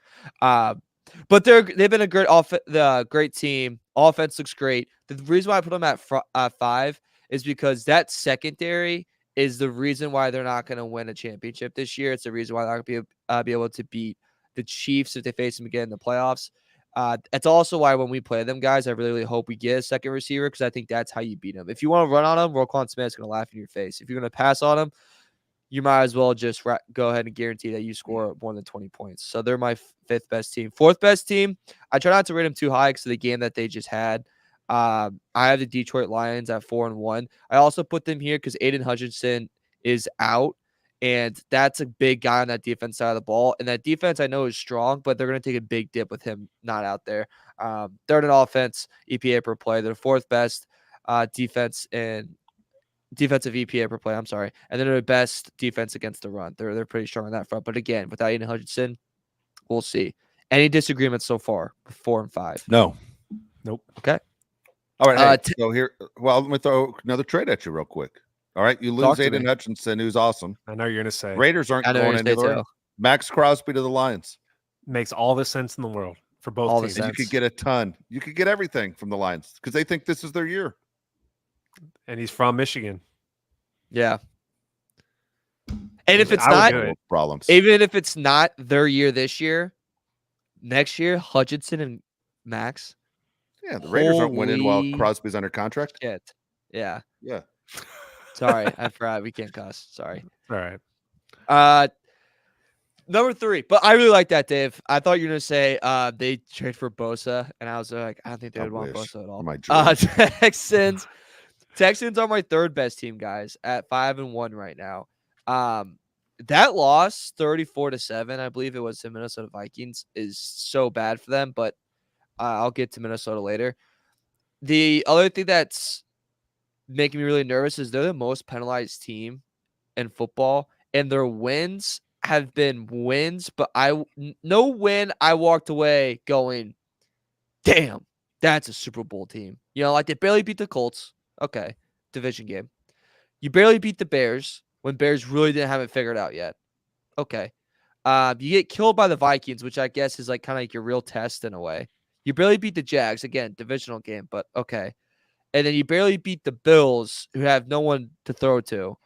But they've been a great team. Offense looks great. The reason why I put them at 5 is because that secondary is the reason why they're not going to win a championship this year. It's the reason why they're not going to be able to beat the Chiefs if they face them again in the playoffs. It's also why when we play them, guys, I really hope we get a second receiver, because I think that's how you beat them. If you want to run on them, Roquan Smith is going to laugh in your face. If you're going to pass on them, you might as well just go ahead and guarantee that you score more than 20 points. So they're my 5th best team. 4th best team, I try not to rate them too high because of the game that they just had. I have the Detroit Lions at 4-1. I also put them here because Aiden Hutchinson is out, and that's a big guy on that defense side of the ball. And that defense I know is strong, but they're going to take a big dip with him not out there. Third in offense, EPA per play. They're 4th best. defense and defensive EPA per play. I'm sorry, and they're the best defense against the run. They're pretty strong on that front. But again, without Aiden Hutchinson, we'll see. Any disagreements so far? 4 and 5. No. Nope. Okay. All right. Hey, so here, well, let me throw another trade at you real quick. All right. You lose Aiden Hutchinson, who's awesome. I know you're going to say. Raiders aren't going anywhere. Max Crosby to the Lions. Makes all the sense in the world for both teams. And you could get a ton. You could get everything from the Lions because they think this is their year. And he's from Michigan. Yeah. And if it's not problems, even if it's not their year this year, next year, Hutchinson and Max. Yeah, the Raiders aren't winning while Crosby's under contract. Shit. Yeah. Yeah. Sorry, I forgot. We can't cuss. Sorry. All right. Number 3. But I really like that, Dave. I thought you were gonna say they trade for Bosa, and I was like, I don't think they would want Bosa at all. Texans are my 3rd best team, guys, at 5-1 right now. That loss, 34-7, I believe it was to Minnesota Vikings, is so bad for them, but I'll get to Minnesota later. The other thing that's making me really nervous is they're the most penalized team in football, and their wins have been wins, but no win I walked away going, damn, that's a Super Bowl team. You know, like they barely beat the Colts. Okay, division game. You barely beat the Bears when Bears really didn't have it figured out yet. Okay. You get killed by the Vikings, which I guess is like kind of like your real test in a way. You barely beat the Jags. Again, divisional game, but okay. And then you barely beat the Bills, who have no one to throw to.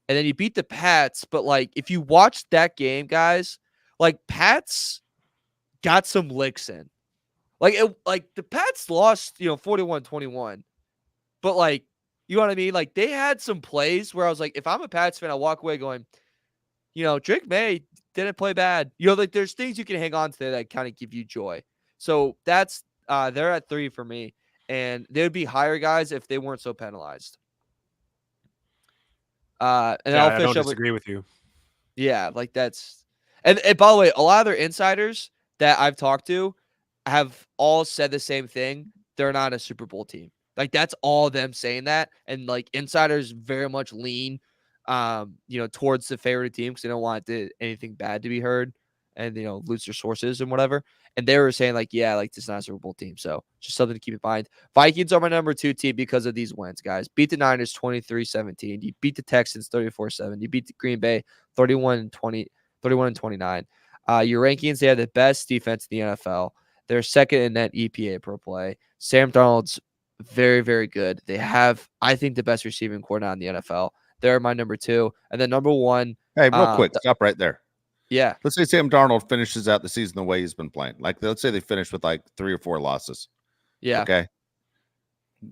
And then you beat the Pats, but like if you watch that game, guys, like Pats got some licks in. Like the Pats lost, 41-21. But like, you know what I mean? Like they had some plays where I was like, if I'm a Pats fan, I walk away going, Drake May didn't play bad. Like there's things you can hang on to there that kind of give you joy. So that's they're at 3 for me. And they would be higher guys if they weren't so penalized. And I'll finish I don't up disagree with you. Yeah, like that's and by the way, a lot of their insiders that I've talked to have all said the same thing. They're not a Super Bowl team. Like that's all them saying that. And like insiders very much lean towards the favorite team because they don't want anything bad to be heard and lose their sources and whatever. And they were saying like, yeah, like this is not a Super Bowl team. So just something to keep in mind. Vikings are my number 2 team because of these wins, guys. Beat the Niners 23-17. You beat the Texans 34-7. You beat the Green Bay 31-29. Your rankings, they have the best defense in the NFL. They're 2nd in net EPA per play. Sam Darnold's very, very good. They have, I think, the best receiving core now in the NFL. They're my number 2. And then number 1. Hey, real quick, stop right there. Yeah. Let's say Sam Darnold finishes out the season the way he's been playing. Like, let's say they finish with like 3 or 4 losses. Yeah. Okay.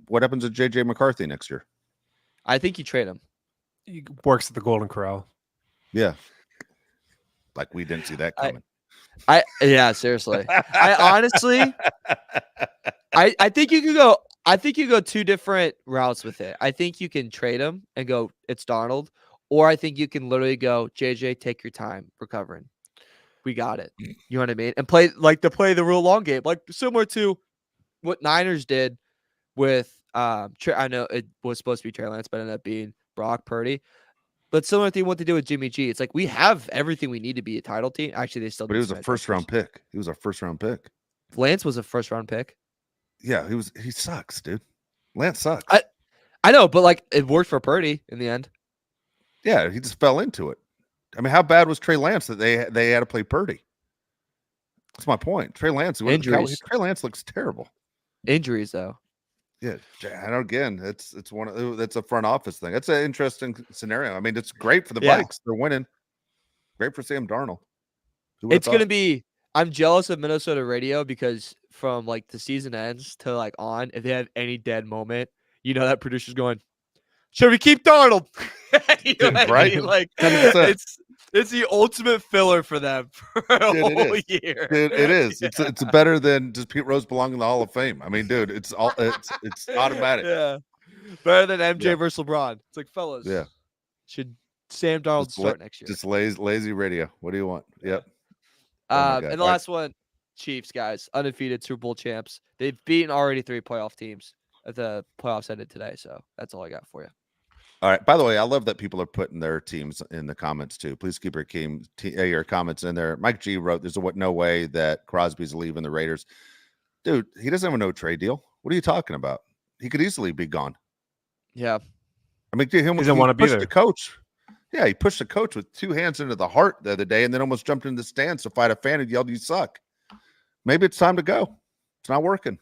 What happens to J.J. McCarthy next year? I think you trade him. He works at the Golden Corral. Yeah. Like we didn't see that coming. Yeah, seriously. I honestly, I think you could go. I think you go 2 different routes with it. I think you can trade him and go, it's Darnold. Or I think you can literally go, JJ, take your time recovering. We got it. You know what I mean? And play the real long game, like similar to what Niners did with I know it was supposed to be Trey Lance, but ended up being Brock Purdy. But similar thing what they did with Jimmy G. It's like we have everything we need to be a title team. Actually, they still. But he was a first-round pick. He was a first-round pick. Lance was a first-round pick. Yeah, he sucks, dude. Lance sucks. I know, but like it worked for Purdy in the end. Yeah, he just fell into it. I mean, how bad was Trey Lance that they had to play Purdy? That's my point. Trey Lance looks terrible. Injuries, though. Yeah, I know. Again, that's a front office thing. That's an interesting scenario. I mean, it's great for the Vikes. They're winning. Great for Sam Darnold. It's going to be. I'm jealous of Minnesota radio because from like the season ends to like on, if they have any dead moment, that producer's going, should we keep Darnold? Right? I mean? Like it's the ultimate filler for them for a whole year. Dude, it is. It's better than does Pete Rose belong in the Hall of Fame? I mean, dude, it's automatic. Yeah, better than MJ versus LeBron. It's like, fellas, should Sam Darnold start next year? Just lazy radio. What do you want? Yep. And the last one, Chiefs, guys, undefeated Super Bowl champs. They've beaten already 3 playoff teams. the playoffs ended today. So that's all I got for you. All right. By the way, I love that people are putting their teams in the comments too. Please keep your comments in there. Mike G wrote, "There's no way that Crosby's leaving the Raiders." Dude, he doesn't have a no trade deal. What are you talking about? He could easily be gone. Yeah. I mean, dude, He doesn't want to be pushed there. the coach. Yeah, he pushed the coach with 2 hands into the heart the other day, and then almost jumped into the stands to fight a fan and yelled, "You suck." Maybe it's time to go. It's not working.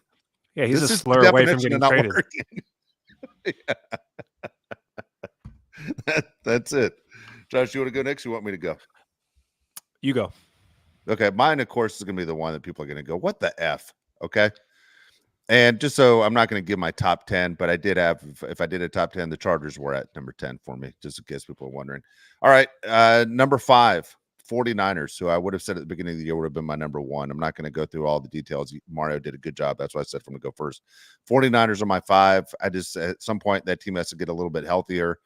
Yeah, he's This a is the slur away from definition getting of not traded. working. That's it. Josh, you want to go next? Or you want me to go? You go. Okay, mine, of course, is going to be the one that people are going to go, "What the F?" Okay. And just so I'm not going to give my top 10, but I did have, if I did a top 10, the Chargers were at number 10 for me, just in case people are wondering. All right. Number 5, 49ers, who I would have said at the beginning of the year would have been my number 1. I'm not going to go through all the details. Mario did a good job. That's why I said for him to go first. 49ers are my 5. I just, at some point, that team has to get a little bit healthier.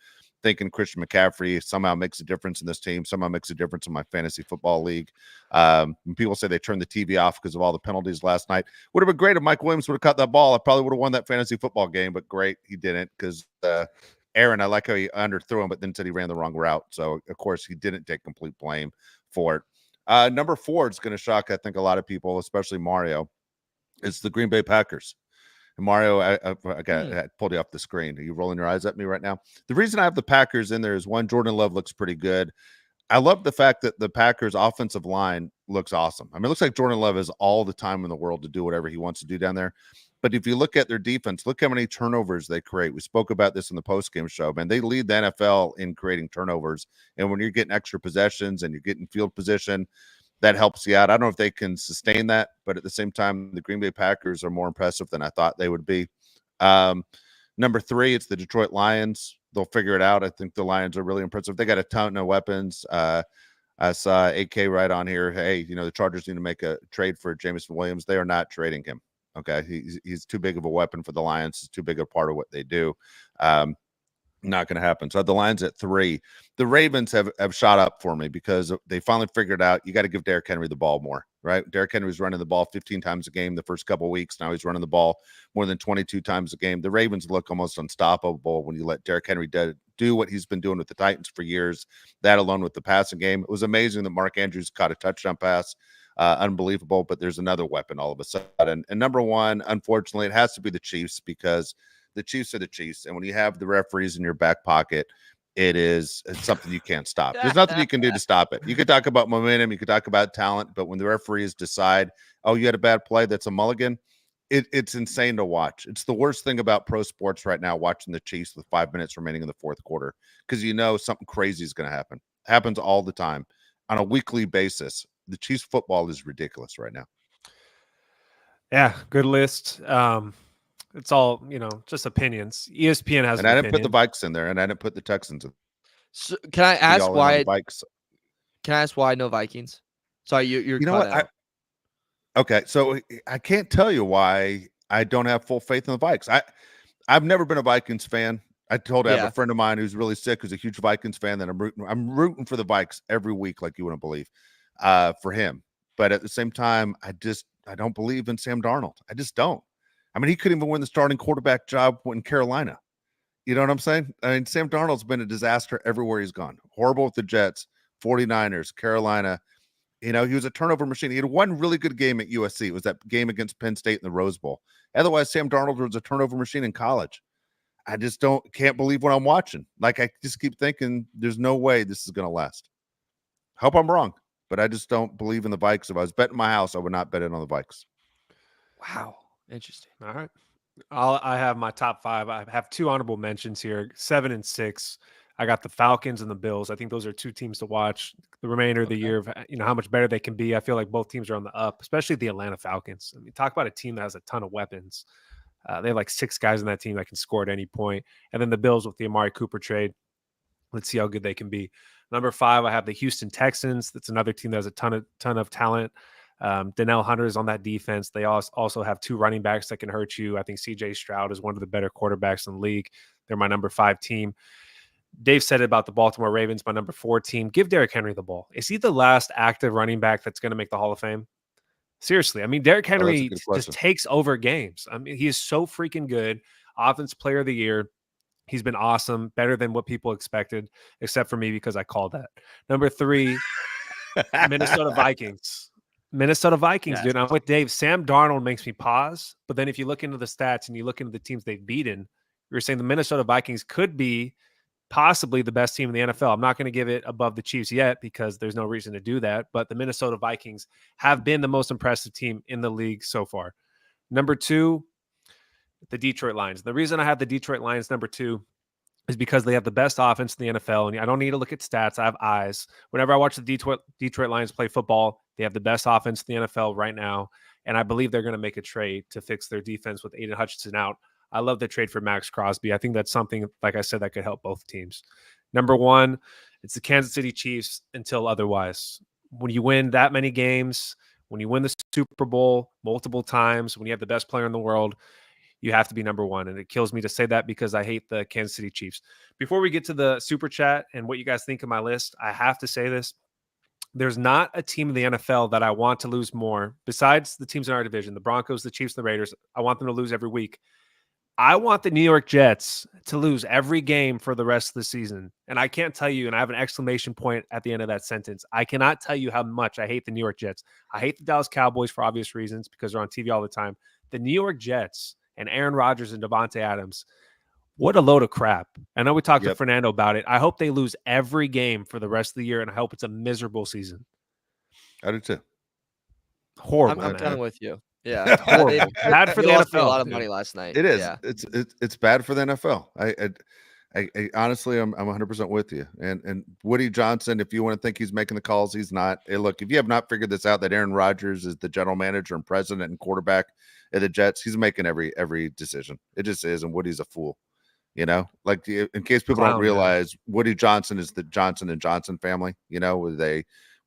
Thinking Christian McCaffrey somehow makes a difference in this team, somehow makes a difference in my fantasy football league. When people say they turned the TV off because of all the penalties last night, would have been great if Mike Williams would have caught that ball. I probably would have won that fantasy football game, but great, he didn't, because Aaron, I like how he underthrew him, but then said he ran the wrong route. So, of course, he didn't take complete blame for it. Number 4 is going to shock, I think, a lot of people, especially Mario. It's the Green Bay Packers. And Mario, I pulled you off the screen. Are you rolling your eyes at me right now? The reason I have the Packers in there is, one, Jordan Love looks pretty good. I love the fact that the Packers offensive line looks awesome. I mean, it looks like Jordan Love has all the time in the world to do whatever he wants to do down there. But if you look at their defense, look how many turnovers they create. We spoke about this in the postgame show, man. They lead the NFL in creating turnovers. And when you're getting extra possessions and you're getting field position, that helps you out. I don't know if they can sustain that, but at the same time, the Green Bay Packers are more impressive than I thought they would be. Number 3, it's the Detroit Lions. They'll figure it out. I think the Lions are really impressive. They got a ton of weapons. I saw AK right on here. Hey, the Chargers need to make a trade for Jameson Williams. They are not trading him. Okay. He's too big of a weapon for the Lions. He's too big a part of what they do. Not going to happen. So the Lions at 3. The Ravens have shot up for me because they finally figured out you got to give Derrick Henry the ball more, right? Derrick Henry was running the ball 15 times a game the first couple of weeks. Now he's running the ball more than 22 times a game. The Ravens look almost unstoppable when you let Derrick Henry do what he's been doing with the Titans for years. That alone with the passing game. It was amazing that Mark Andrews caught a touchdown pass. Unbelievable, but there's another weapon all of a sudden. And number 1, unfortunately, it has to be the Chiefs, because the Chiefs are the Chiefs. And when you have the referees in your back pocket, it's something you can't stop. There's nothing you can do to stop it. You could talk about momentum, you could talk about talent, but when the referees decide, oh, you had a bad play, that's a mulligan, it's insane to watch. It's the worst thing about pro sports right now, watching the Chiefs with 5 minutes remaining in the fourth quarter, because something crazy is going to happen. It happens all the time on a weekly basis. The Chiefs football is ridiculous right now. Yeah, good list. It's all, just opinions. ESPN has and I didn't put the Vikes in there, and I didn't put the Texans in. So can I ask why? Vikes. Can I ask why no Vikings? Sorry, you're. You know what? Okay, so I can't tell you why I don't have full faith in the Vikes. I've never been a Vikings fan. I have a friend of mine who's really sick, who's a huge Vikings fan, that I'm rooting for the Vikes every week, like you wouldn't believe, for him. But at the same time, I don't believe in Sam Darnold. I just don't. I mean, he couldn't even win the starting quarterback job in Carolina. You know what I'm saying? I mean, Sam Darnold's been a disaster everywhere he's gone. Horrible with the Jets, 49ers, Carolina. He was a turnover machine. He had one really good game at USC. It was that game against Penn State in the Rose Bowl. Otherwise, Sam Darnold was a turnover machine in college. I just can't believe what I'm watching. Like, I just keep thinking there's no way this is going to last. Hope I'm wrong, but I just don't believe in the Vikes. If I was betting my house, I would not bet it on the Vikes. Wow. Interesting. All right. I have my top 5. I have 2 honorable mentions here, 7 and 6. I got the Falcons and the Bills. I think those are 2 teams to watch the remainder of the year of, how much better they can be. I feel like both teams are on the up, especially the Atlanta Falcons. I mean, talk about a team that has a ton of weapons. They have like 6 guys in that team that can score at any point. And then the Bills with the Amari Cooper trade. Let's see how good they can be. Number 5, I have the Houston Texans. That's another team that has a ton of talent. Donnell Hunter is on that defense. They also have 2 running backs that can hurt you. I think CJ Stroud is one of the better quarterbacks in the league. They're my number 5 team. Dave said it about the Baltimore Ravens, my number 4 team. Give Derrick Henry the ball. Is he the last active running back that's going to make the Hall of Fame? Seriously. I mean, Derrick Henry just takes over games. I mean, he is so freaking good. Offensive Player of the Year. He's been awesome, better than what people expected, except for me because I called that. Number 3, Minnesota Vikings. Minnesota Vikings, dude. I'm with Dave. Sam Darnold makes me pause. But then if you look into the stats and you look into the teams they've beaten, you're saying the Minnesota Vikings could be possibly the best team in the NFL. I'm not going to give it above the Chiefs yet because there's no reason to do that. But the Minnesota Vikings have been the most impressive team in the league so far. Number 2, the Detroit Lions. The reason I have the Detroit Lions number 2 is because they have the best offense in the NFL. And I don't need to look at stats. I have eyes. Whenever I watch the Detroit Lions play football, they have the best offense in the NFL right now. And I believe they're going to make a trade to fix their defense with Aiden Hutchinson out. I love the trade for Max Crosby. I think that's something, like I said, that could help both teams. Number 1, it's the Kansas City Chiefs until otherwise. When you win that many games, when you win the Super Bowl multiple times, when you have the best player in the world, you have to be number 1. And it kills me to say that because I hate the Kansas City Chiefs. Before we get to the super chat and what you guys think of my list, I have to say this. There's not a team in the NFL that I want to lose more besides the teams in our division, the Broncos, the Chiefs, the Raiders. I want them to lose every week. I want the New York Jets to lose every game for the rest of the season. And I can't tell you, and I have an exclamation point at the end of that sentence. I cannot tell you how much I hate the New York Jets. I hate the Dallas Cowboys for obvious reasons because they're on TV all the time. The New York Jets and Aaron Rodgers and Davante Adams, what a load of crap. I know we talked to Fernando about it. I hope they lose every game for the rest of the year, and I hope it's a miserable season. I do too. Horrible. I'm kind of with you. Yeah, horrible. Bad for the lost NFL. A lot of money last night. It is. Yeah. It's bad for the NFL. I honestly, I'm 100% with you. And Woody Johnson, if you want to think he's making the calls, he's not. Hey, look, if you have not figured this out, that Aaron Rodgers is the general manager and president and quarterback at the Jets, he's making every decision. It just is, and Woody's a fool. You know, like in case people don't realize, Woody Johnson is the Johnson and Johnson family. You know,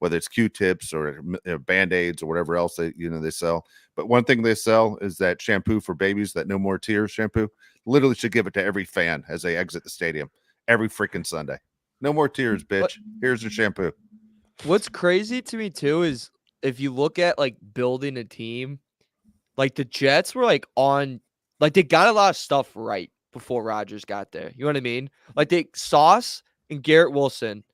whether it's Q-tips or Band-Aids or whatever else they sell. But one thing they sell is that shampoo for babies, that No More Tears shampoo. Literally should give it to every fan as they exit the stadium every freaking Sunday. No more tears, bitch. Here's your shampoo. What's crazy to me too is if you look at like building a team, like the Jets were like they got a lot of stuff right before Rodgers got there. You know what I mean? Like Sauce and Garrett Wilson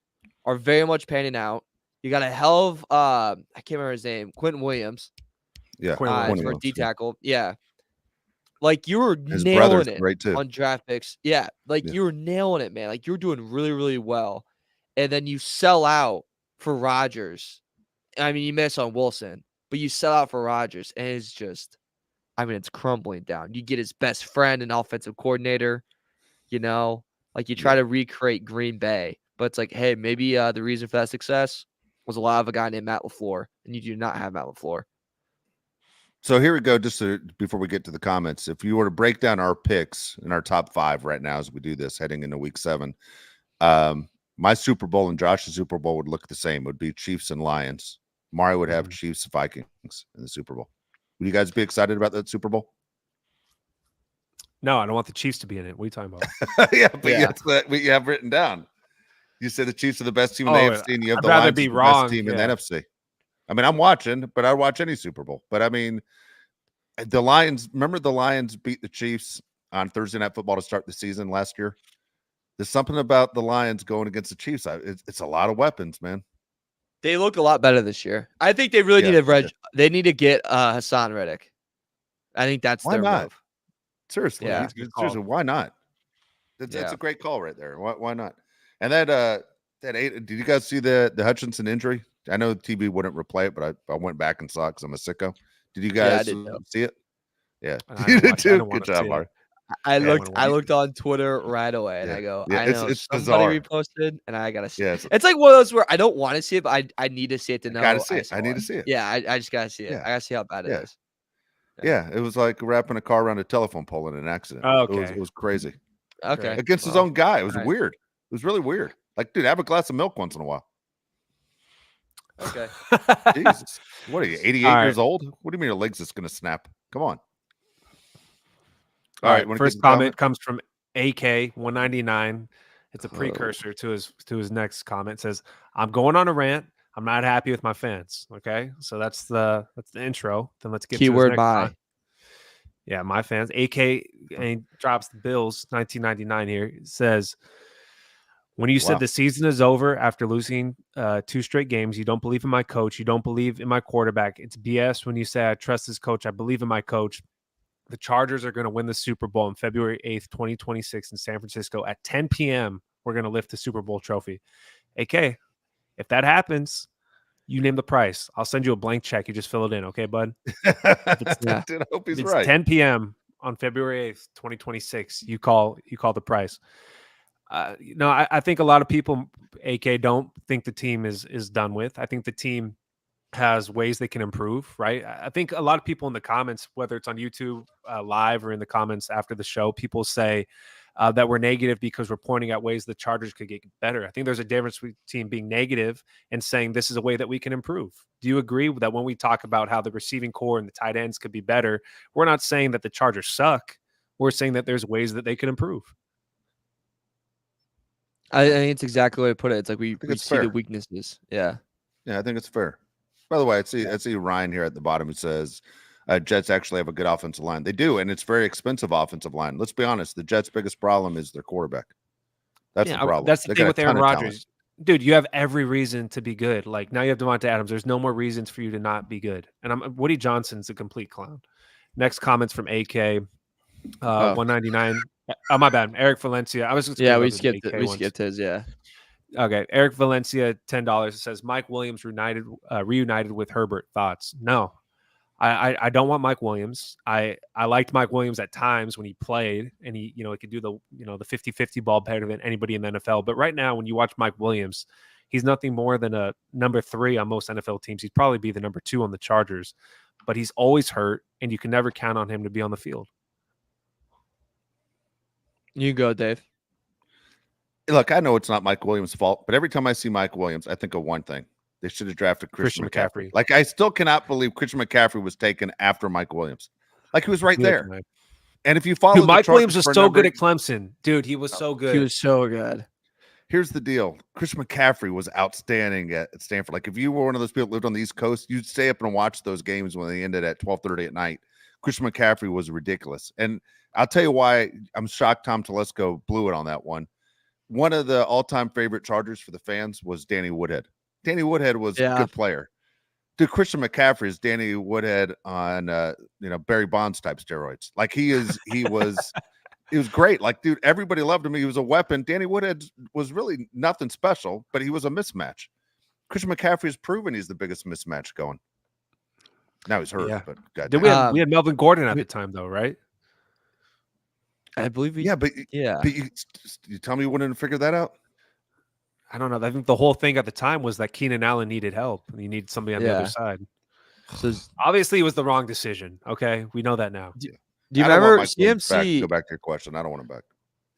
are very much panning out. You got a hell of I can't remember his name, Quentin Williams. Yeah, for D tackle. Yeah. Like you were his nailing it great too. on draft picks. Yeah. Like you were nailing it, man. Like you were doing really, really well. And then you sell out for Rodgers. I mean, you miss on Wilson, but you sell out for Rodgers, and it's just, I mean, it's crumbling down. You get his best friend and offensive coordinator, you know, like you try to recreate Green Bay, but it's like, hey, maybe the reason for that success was a lot of a guy named Matt LaFleur, and you do not have Matt LaFleur. So here we go. Just before we get to the comments, if you were to break down our picks in our top 5 right now as we do this heading into week 7, my Super Bowl and Josh's Super Bowl would look the same. It would be Chiefs and Lions. Mario would have Chiefs Vikings in the Super Bowl. Would you guys be excited about that Super Bowl? No, I don't want the Chiefs to be in it. What are you talking about? That's what you have written down. You say the Chiefs are the best team in the AFC, and you have the Lions be the best team in the NFC. I mean, I'm watching, but I'd watch any Super Bowl. But I mean, the Lions, remember the Lions beat the Chiefs on Thursday Night Football to start the season last year? There's something about the Lions going against the Chiefs. It's a lot of weapons, man. They look a lot better this year. I think they really need to they need to get Hassan Reddick. I think that's their move. Seriously, seriously, why not? That's a great call right there. Why not? And did you guys see the Hutchinson injury? I know TV wouldn't replay it, but I went back and saw it because I'm a sicko. Did you guys see it? Yeah, you did too. Good job, Mark. I looked on Twitter right away, and I go, I know it's somebody bizarre. reposted, and I gotta see it. Yeah, it's like one of those where I don't want to see it, but I need to see it to know. I gotta see it. I need to see it. Yeah, I just gotta see it. Yeah. I gotta see how bad it is. Yeah, it was like wrapping a car around a telephone pole in an accident. Oh, okay. It was crazy. Okay. Against his own guy. It was weird. It was really weird. Like, dude, have a glass of milk once in a while. Okay. Jesus. What are you, 88 years old? What do you mean your leg's just going to snap? Come on. All right. First comment comes from AK199. It's a precursor to his next comment. It says, I'm going on a rant. I'm not happy with my fans. Okay. So that's the intro. Then let's get keyword to bye. Yeah, my fans. AK and he drops the Bills 1999 here. It says, when you said the season is over after losing 2 straight games, you don't believe in my coach. You don't believe in my quarterback. It's BS when you say I trust this coach. I believe in my coach. The Chargers are going to win the Super Bowl on February 8th, 2026 in San Francisco at 10 p.m. We're going to lift the Super Bowl trophy. AK, if that happens, you name the price. I'll send you a blank check. You just fill it in. Okay, bud? Dude, I hope he's It's right. 10 p.m. on February 8th, 2026. You call the price. I think a lot of people, AK, don't think the team is done with. I think the team has ways they can improve, right? I think a lot of people in the comments, whether it's on YouTube live or in the comments after the show, people say that we're negative because we're pointing out ways the Chargers could get better. I think there's a difference between being negative and saying this is a way that we can improve. Do you agree that when we talk about how the receiving core and the tight ends could be better, we're not saying that the Chargers suck. We're saying that there's ways that they can improve. I think it's exactly the way I put it. It's like we it's see the fair. weaknesses. Yeah. Yeah, I think it's fair. By the way, I see Ryan here at the bottom who says Jets actually have a good offensive line. They do, and it's very expensive offensive line. Let's be honest. The Jets' biggest problem is their quarterback. That's the problem. That's the thing with Aaron Rodgers. Talent. Dude, you have every reason to be good. Like, now you have Devontae Adams. There's no more reasons for you to not be good. And Woody Johnson's a complete clown. Next comments from AK 199. Oh, my bad. Eric Valencia. I was just we skipped his, yeah. Okay, Eric Valencia, $10. It says Mike Williams reunited with Herbert. Thoughts? No, I don't want Mike Williams. I liked Mike Williams at times when he played, and he could do the 50-50 ball better than anybody in the NFL. But right now, when you watch Mike Williams, he's nothing more than a number 3 on most NFL teams. He'd probably be the number 2 on the Chargers, but he's always hurt, and you can never count on him to be on the field. You go, Dave. Look, I know it's not Mike Williams' fault, but every time I see Mike Williams, I think of one thing. They should have drafted Christian McCaffrey. Like, I still cannot believe Christian McCaffrey was taken after Mike Williams. Like, he was right there. And if you follow Mike Williams was so good at Clemson. Dude, he was so good. He was so good. Here's the deal. Christian McCaffrey was outstanding at Stanford. Like, if you were one of those people that lived on the East Coast, you'd stay up and watch those games when they ended at 12:30 at night. Christian McCaffrey was ridiculous. And I'll tell you why I'm shocked Tom Telesco blew it on that one. One of the all-time favorite Chargers for the fans was Danny Woodhead. Danny Woodhead was a good player. Dude, Christian McCaffrey is Danny Woodhead on Barry Bonds type steroids. Like, he was great. Like, dude, everybody loved him. He was a weapon. Danny Woodhead was really nothing special, but he was a mismatch. Christian McCaffrey has proven he's the biggest mismatch going. Now he's hurt, but goddamn. We had Melvin Gordon at the time, though, right? I believe but you tell me you wouldn't figure that out? I don't know. I think the whole thing at the time was that Keenan Allen needed help. And he needed somebody on the other side. So obviously, it was the wrong decision. Okay, we know that now. Do you remember CMC? Go back to your question. I don't want him back.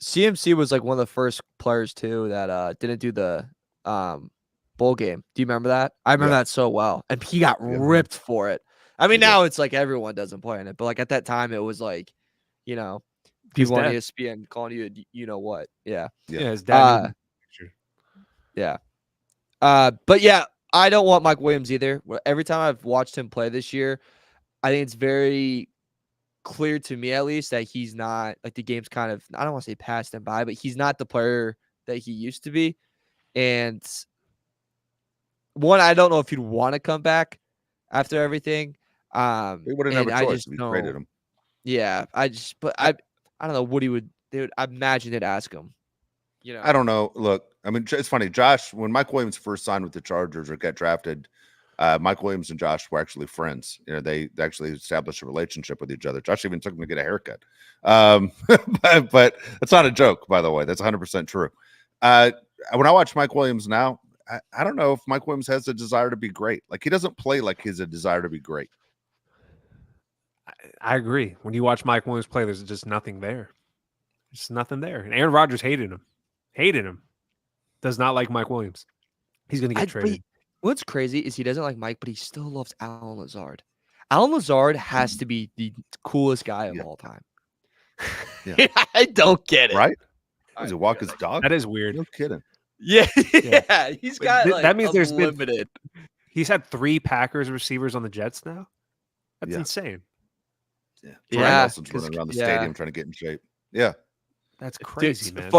CMC was like one of the first players too that didn't do the bowl game. Do you remember that? I remember that so well, and he got ripped for it. I mean, now it's like everyone doesn't play in it, but like at that time, it was like, people on ESPN calling you, what? Yeah. His dad. But yeah, I don't want Mike Williams either. Every time I've watched him play this year, I think it's very clear to me, at least, that he's not, like, the game's kind of, I don't want to say passed him by, but he's not the player that he used to be. And one, I don't know if he'd want to come back after everything. He wouldn't have a choice if you traded him. Yeah, I don't know what I imagine they'd ask him. I don't know. Look, I mean, it's funny. Josh, when Mike Williams first signed with the Chargers or got drafted, Mike Williams and Josh were actually friends. They actually established a relationship with each other. Josh even took him to get a haircut. But it's not a joke, by the way. That's 100% true. When I watch Mike Williams now, I don't know if Mike Williams has a desire to be great. Like, he doesn't play like he's a desire to be great. I agree. When you watch Mike Williams play, there's just nothing there. There's nothing there. And Aaron Rodgers hated him. Does not like Mike Williams. He's going to get traded. What's crazy is he doesn't like Mike, but he still loves Alan Lazard. Alan Lazard has to be the coolest guy of all time. Yeah. I don't get it. Right? Does he walk his dog? That is weird. No kidding. Yeah. He's got that means there's limited. He's had 3 Packers receivers on the Jets now. That's insane. Yeah. Yeah, Jordan Nelson's 'cause- running around the yeah. stadium trying to get in shape. Yeah. That's Dude, crazy, man.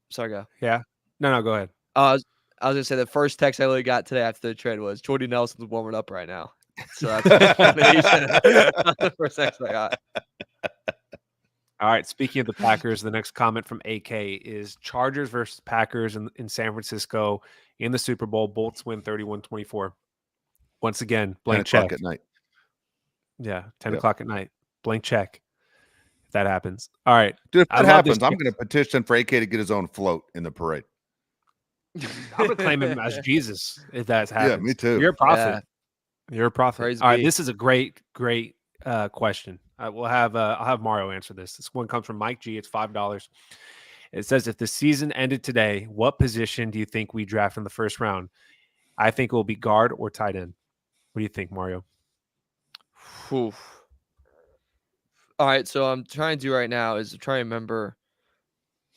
Sorry, go. Yeah. No, go ahead. I was gonna say the first text I literally got today after the trade was Jordy Nelson's warming up right now. So that's the first text I got. All right. Speaking of the Packers, the next comment from AK is Chargers versus Packers in San Francisco in the Super Bowl. Bolts win 31-24. Once again, 10 blank o'clock check. at night. Yeah, 10 Yep. o'clock at night. Blank check. If that happens. All right. Dude, if I that love this happens, I'm kid. going to petition for AK to get his own float in the parade. I'm gonna claim him as Jesus if that happens. Yeah, me too. You're a prophet. You're a prophet. Praise All right, be. this is a great question. I'll have Mario answer this. This one comes from Mike G. It's $5. It says, if the season ended today, what position do you think we draft in the first round? I think it will be guard or tight end. What do you think, Mario? Oof. All right, so I'm trying to do right now is try to remember.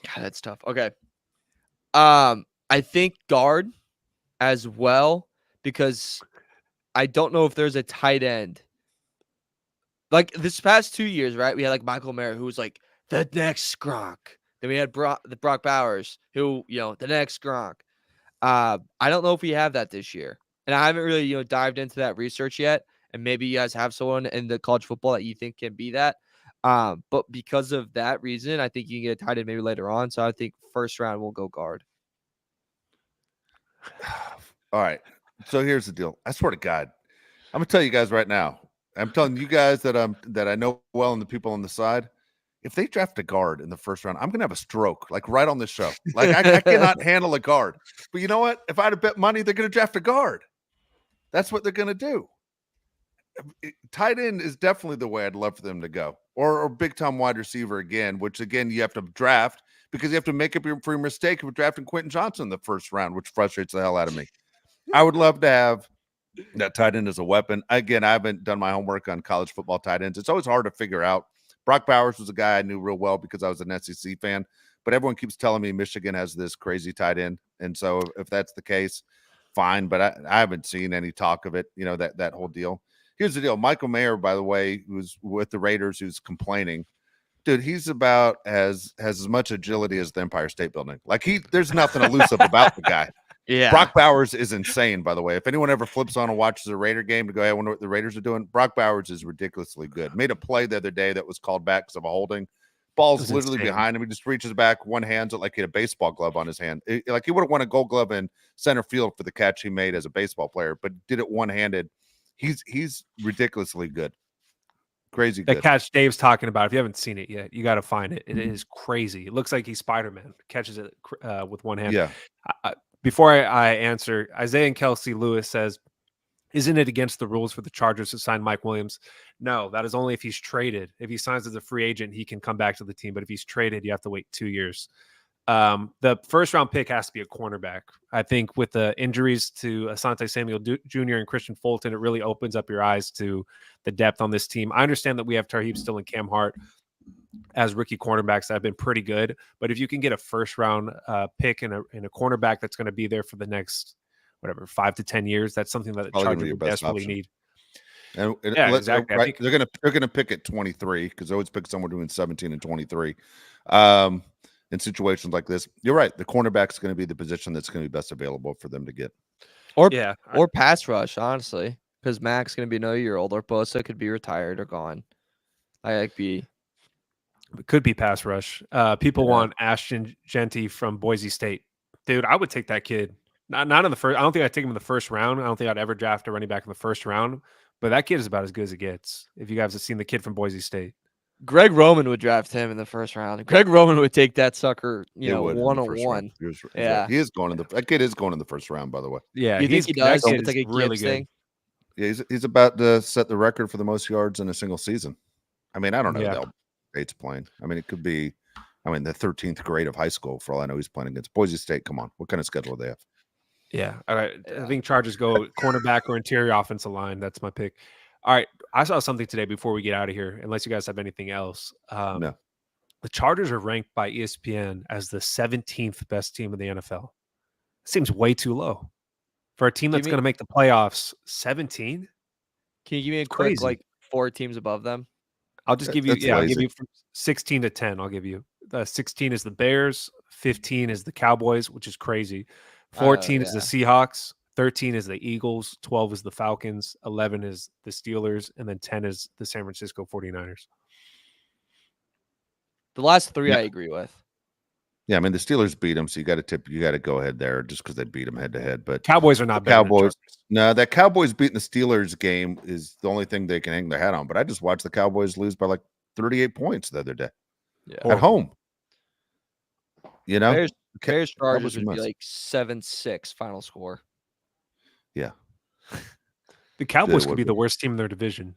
God, that's tough. Okay. I think guard as well because I don't know if there's a tight end. Like this past 2 years, right? We had like Michael Mayer, who was like the next Gronk. Then we had Brock Bowers, who the next Gronk. I don't know if we have that this year, and I haven't really dived into that research yet. And maybe you guys have someone in the college football that you think can be that. But because of that reason, I think you can get a tight end maybe later on. So I think first round we'll go guard. All right. So here's the deal. I swear to God, I'm gonna tell you guys right now. I'm telling you guys that I know well and the people on the side. If they draft a guard in the first round, I'm gonna have a stroke, like right on this show. Like I cannot handle a guard. But you know what? If I had to bet money, they're gonna draft a guard. That's what they're gonna do. Tight end is definitely the way I'd love for them to go, or big time wide receiver again, which again you have to draft because you have to make up for your mistake of drafting Quentin Johnson in the first round, which frustrates the hell out of me. I would love to have that tight end as a weapon. Again, I haven't done my homework on college football tight ends. It's always hard to figure out. Brock Bowers was a guy I knew real well because I was an SEC fan, but everyone keeps telling me Michigan has this crazy tight end, and so if that's the case, fine. But I haven't seen any talk of it. That whole deal. Here's the deal. Michael Mayer, by the way, who's with the Raiders, who's complaining. Dude, he's about has as much agility as the Empire State Building. Like there's nothing elusive about the guy. Yeah. Brock Bowers is insane, by the way. If anyone ever flips on and watches a Raider game to go, hey, I wonder what the Raiders are doing, Brock Bowers is ridiculously good. Made a play the other day that was called back because of a holding. Ball's literally insane. behind him. He just reaches back, one hand's it like he had a baseball glove on his hand. Like he would have won a gold glove in center field for the catch he made as a baseball player, but did it one-handed. He's ridiculously good. Crazy good. That catch Dave's talking about, if you haven't seen it yet, you got to find it. It is crazy. It looks like he's Spider-Man. Catches it with one hand. Yeah. Before I answer, Isaiah and Kelsey Lewis says, isn't it against the rules for the Chargers to sign Mike Williams? No, that is only if he's traded. If he signs as a free agent, he can come back to the team. But if he's traded, you have to wait 2 years. The first round pick has to be a cornerback. I think with the injuries to Asante Samuel Jr. and Christian Fulton, it really opens up your eyes to the depth on this team. I understand that we have Tarheeb Still and Cam Hart as rookie cornerbacks that have been pretty good, but if you can get a first round pick and a cornerback that's going to be there for the next 5 to 10 years, that's something that the Chargers desperately need. And exactly. Right, they're gonna pick at 23 because they always pick somewhere between 17 and 23. In situations like this, you're right. The cornerback's going to be the position that's going to be best available for them to get. Or pass rush, honestly, because Mac's going to be another year old, or Bosa could be retired or gone. It could be pass rush. People want Ashton Genty from Boise State. Dude, I would take that kid. Not in the first. I don't think I'd take him in the first round. I don't think I'd ever draft a running back in the first round. But that kid is about as good as it gets. If you guys have seen the kid from Boise State. Greg Roman would draft him in the first round. Greg Roman would take that sucker, one-on-one. Yeah, he is going in that kid is going in the first round, by the way. Yeah, you think he does? It's like a really Gibbs good thing. Yeah, he's about to set the record for the most yards in a single season. I mean, I don't know Yeah. that State's playing. I mean, it could be. I mean, the 13th grade of high school. For all I know, he's playing against Boise State. Come on, what kind of schedule do they have? Yeah, all right. I think Chargers go cornerback or interior offensive line. That's my pick. All right. I saw something today before we get out of here, unless you guys have anything else. No. The Chargers are ranked by ESPN as the 17th best team in the NFL. Seems way too low for a team that's going to make the playoffs. 17? Can you give me a Crazy. quick 4 teams above them. I'll just give you, That's I'll give lazy. you from 16 to 10. I'll give you 16 is the Bears, 15 is the Cowboys, which is crazy. 14 is the Seahawks, 13 is the Eagles, 12 is the Falcons, 11 is the Steelers, and then 10 is the San Francisco 49ers. The last 3 Yeah. I agree with. Yeah, I mean the Steelers beat them, so you got to go ahead there just because they beat them head to head. But Cowboys are not better than Cowboys. Chargers. No, that Cowboys beating the Steelers game is the only thing they can hang their hat on. But I just watched the Cowboys lose by like 38 points the other day at home. You know, Bears Chargers Cowboys are would be nuts. like 7-6 final score. Yeah, The Cowboys would could be be. the worst team in their division.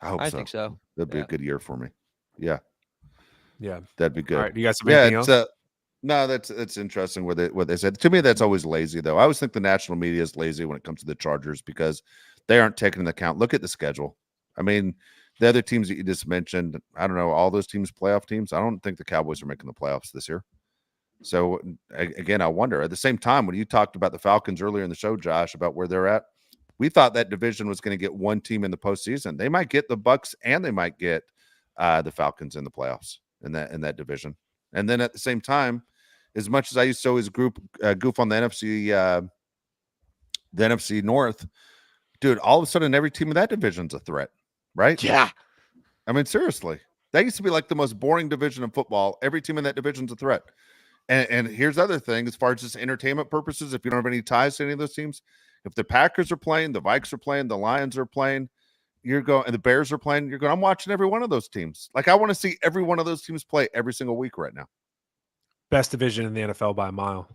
I hope I so. think so. That'd be a good year for me. Yeah, Yeah. that'd be good. All right. You guys have anything else? No, that's interesting what they said. To me, that's always lazy, though. I always think the national media is lazy when it comes to the Chargers because they aren't taking into account. Look at the schedule. I mean, the other teams that you just mentioned, I don't know, all those teams, playoff teams, I don't think the Cowboys are making the playoffs this year. So, again, I wonder. At the same time, when you talked about the Falcons earlier in the show, Josh, about where they're at, we thought that division was going to get one team in the postseason. They might get the Bucks and they might get the Falcons in the playoffs in that division. And then at the same time, as much as I used to always goof on the NFC North, dude, all of a sudden every team in that division's a threat, right? Yeah. I mean, seriously, that used to be like the most boring division in football. Every team in that division's a threat. And here's the other thing, as far as just entertainment purposes, if you don't have any ties to any of those teams, if the Packers are playing, the Vikes are playing, the Lions are playing, and the Bears are playing, I'm watching every one of those teams. Like I want to see every one of those teams play every single week right now. Best division in the NFL by a mile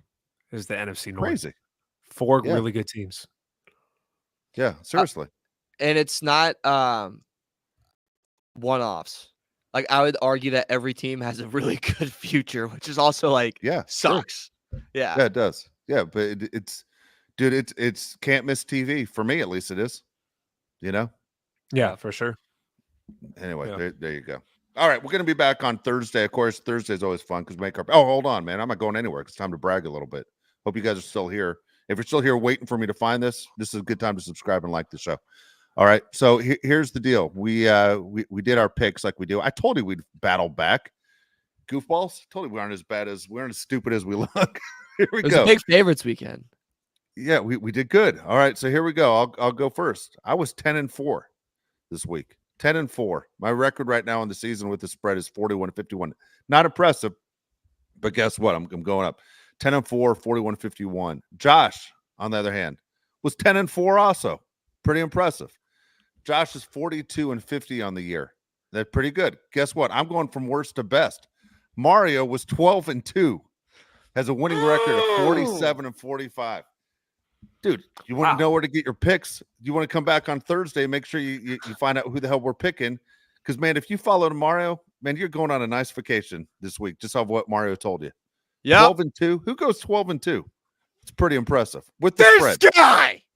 is the NFC North. Crazy. 4 really good teams. Yeah, seriously. And it's not one-offs. Like I would argue that every team has a really good future, which is also like sucks. Sure. Yeah. Yeah, it does. Yeah, but it's can't miss TV for me, at least it is. You know? Yeah, for sure. Anyway, there you go. All right, we're going to be back on Thursday. Of course, Thursday is always fun because hold on, man. I'm not going anywhere. It's time to brag a little bit. Hope you guys are still here. If you're still here waiting for me to find this is a good time to subscribe and like the show. All right, so here's the deal. We did our picks like we do. I told you we'd battle back. Goofballs. I told you we aren't as stupid as we look. Here we It was go. a big favorites weekend. Yeah, we did good. All right, so here we go. I'll go first. I was 10-4 this week. 10-4. My record right now in the season with the spread is 41-51. Not impressive, but guess what? I'm going up. 10-4, 41-51. Josh, on the other hand, was 10-4 also. Pretty impressive. Josh is 42-50 on the year. That's pretty good. Guess what? I'm going from worst to best. Mario was 12-2. Has a winning record of 47-45. Dude, you want to know where to get your picks? You want to come back on Thursday, make sure you find out who the hell we're picking. Because, man, if you follow Mario, man, you're going on a nice vacation this week, just off what Mario told you. Yeah. 12-2. Who goes 12-2? It's pretty impressive. With the spread.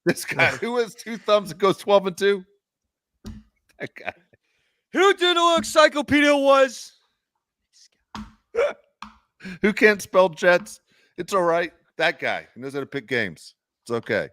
This guy who has 2 thumbs and goes 12-2. That guy. Who did know what encyclopedia was? Who can't spell Jets? It's all right. That guy. He knows how to pick games. It's okay.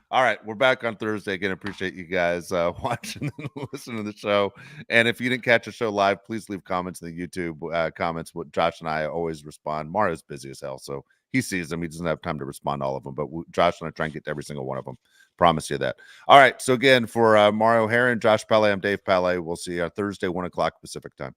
All right. We're back on Thursday. Again, appreciate you guys watching and listening to the show. And if you didn't catch the show live, please leave comments in the YouTube comments. What Josh and I always respond. Mario's busy as hell, so he sees them. He doesn't have time to respond to all of them, but Josh and I try and get to every single one of them. Promise you that. All right. So again, for Mario Heron, Josh Pele, I'm Dave Pele. We'll see you on Thursday, 1 o'clock Pacific time.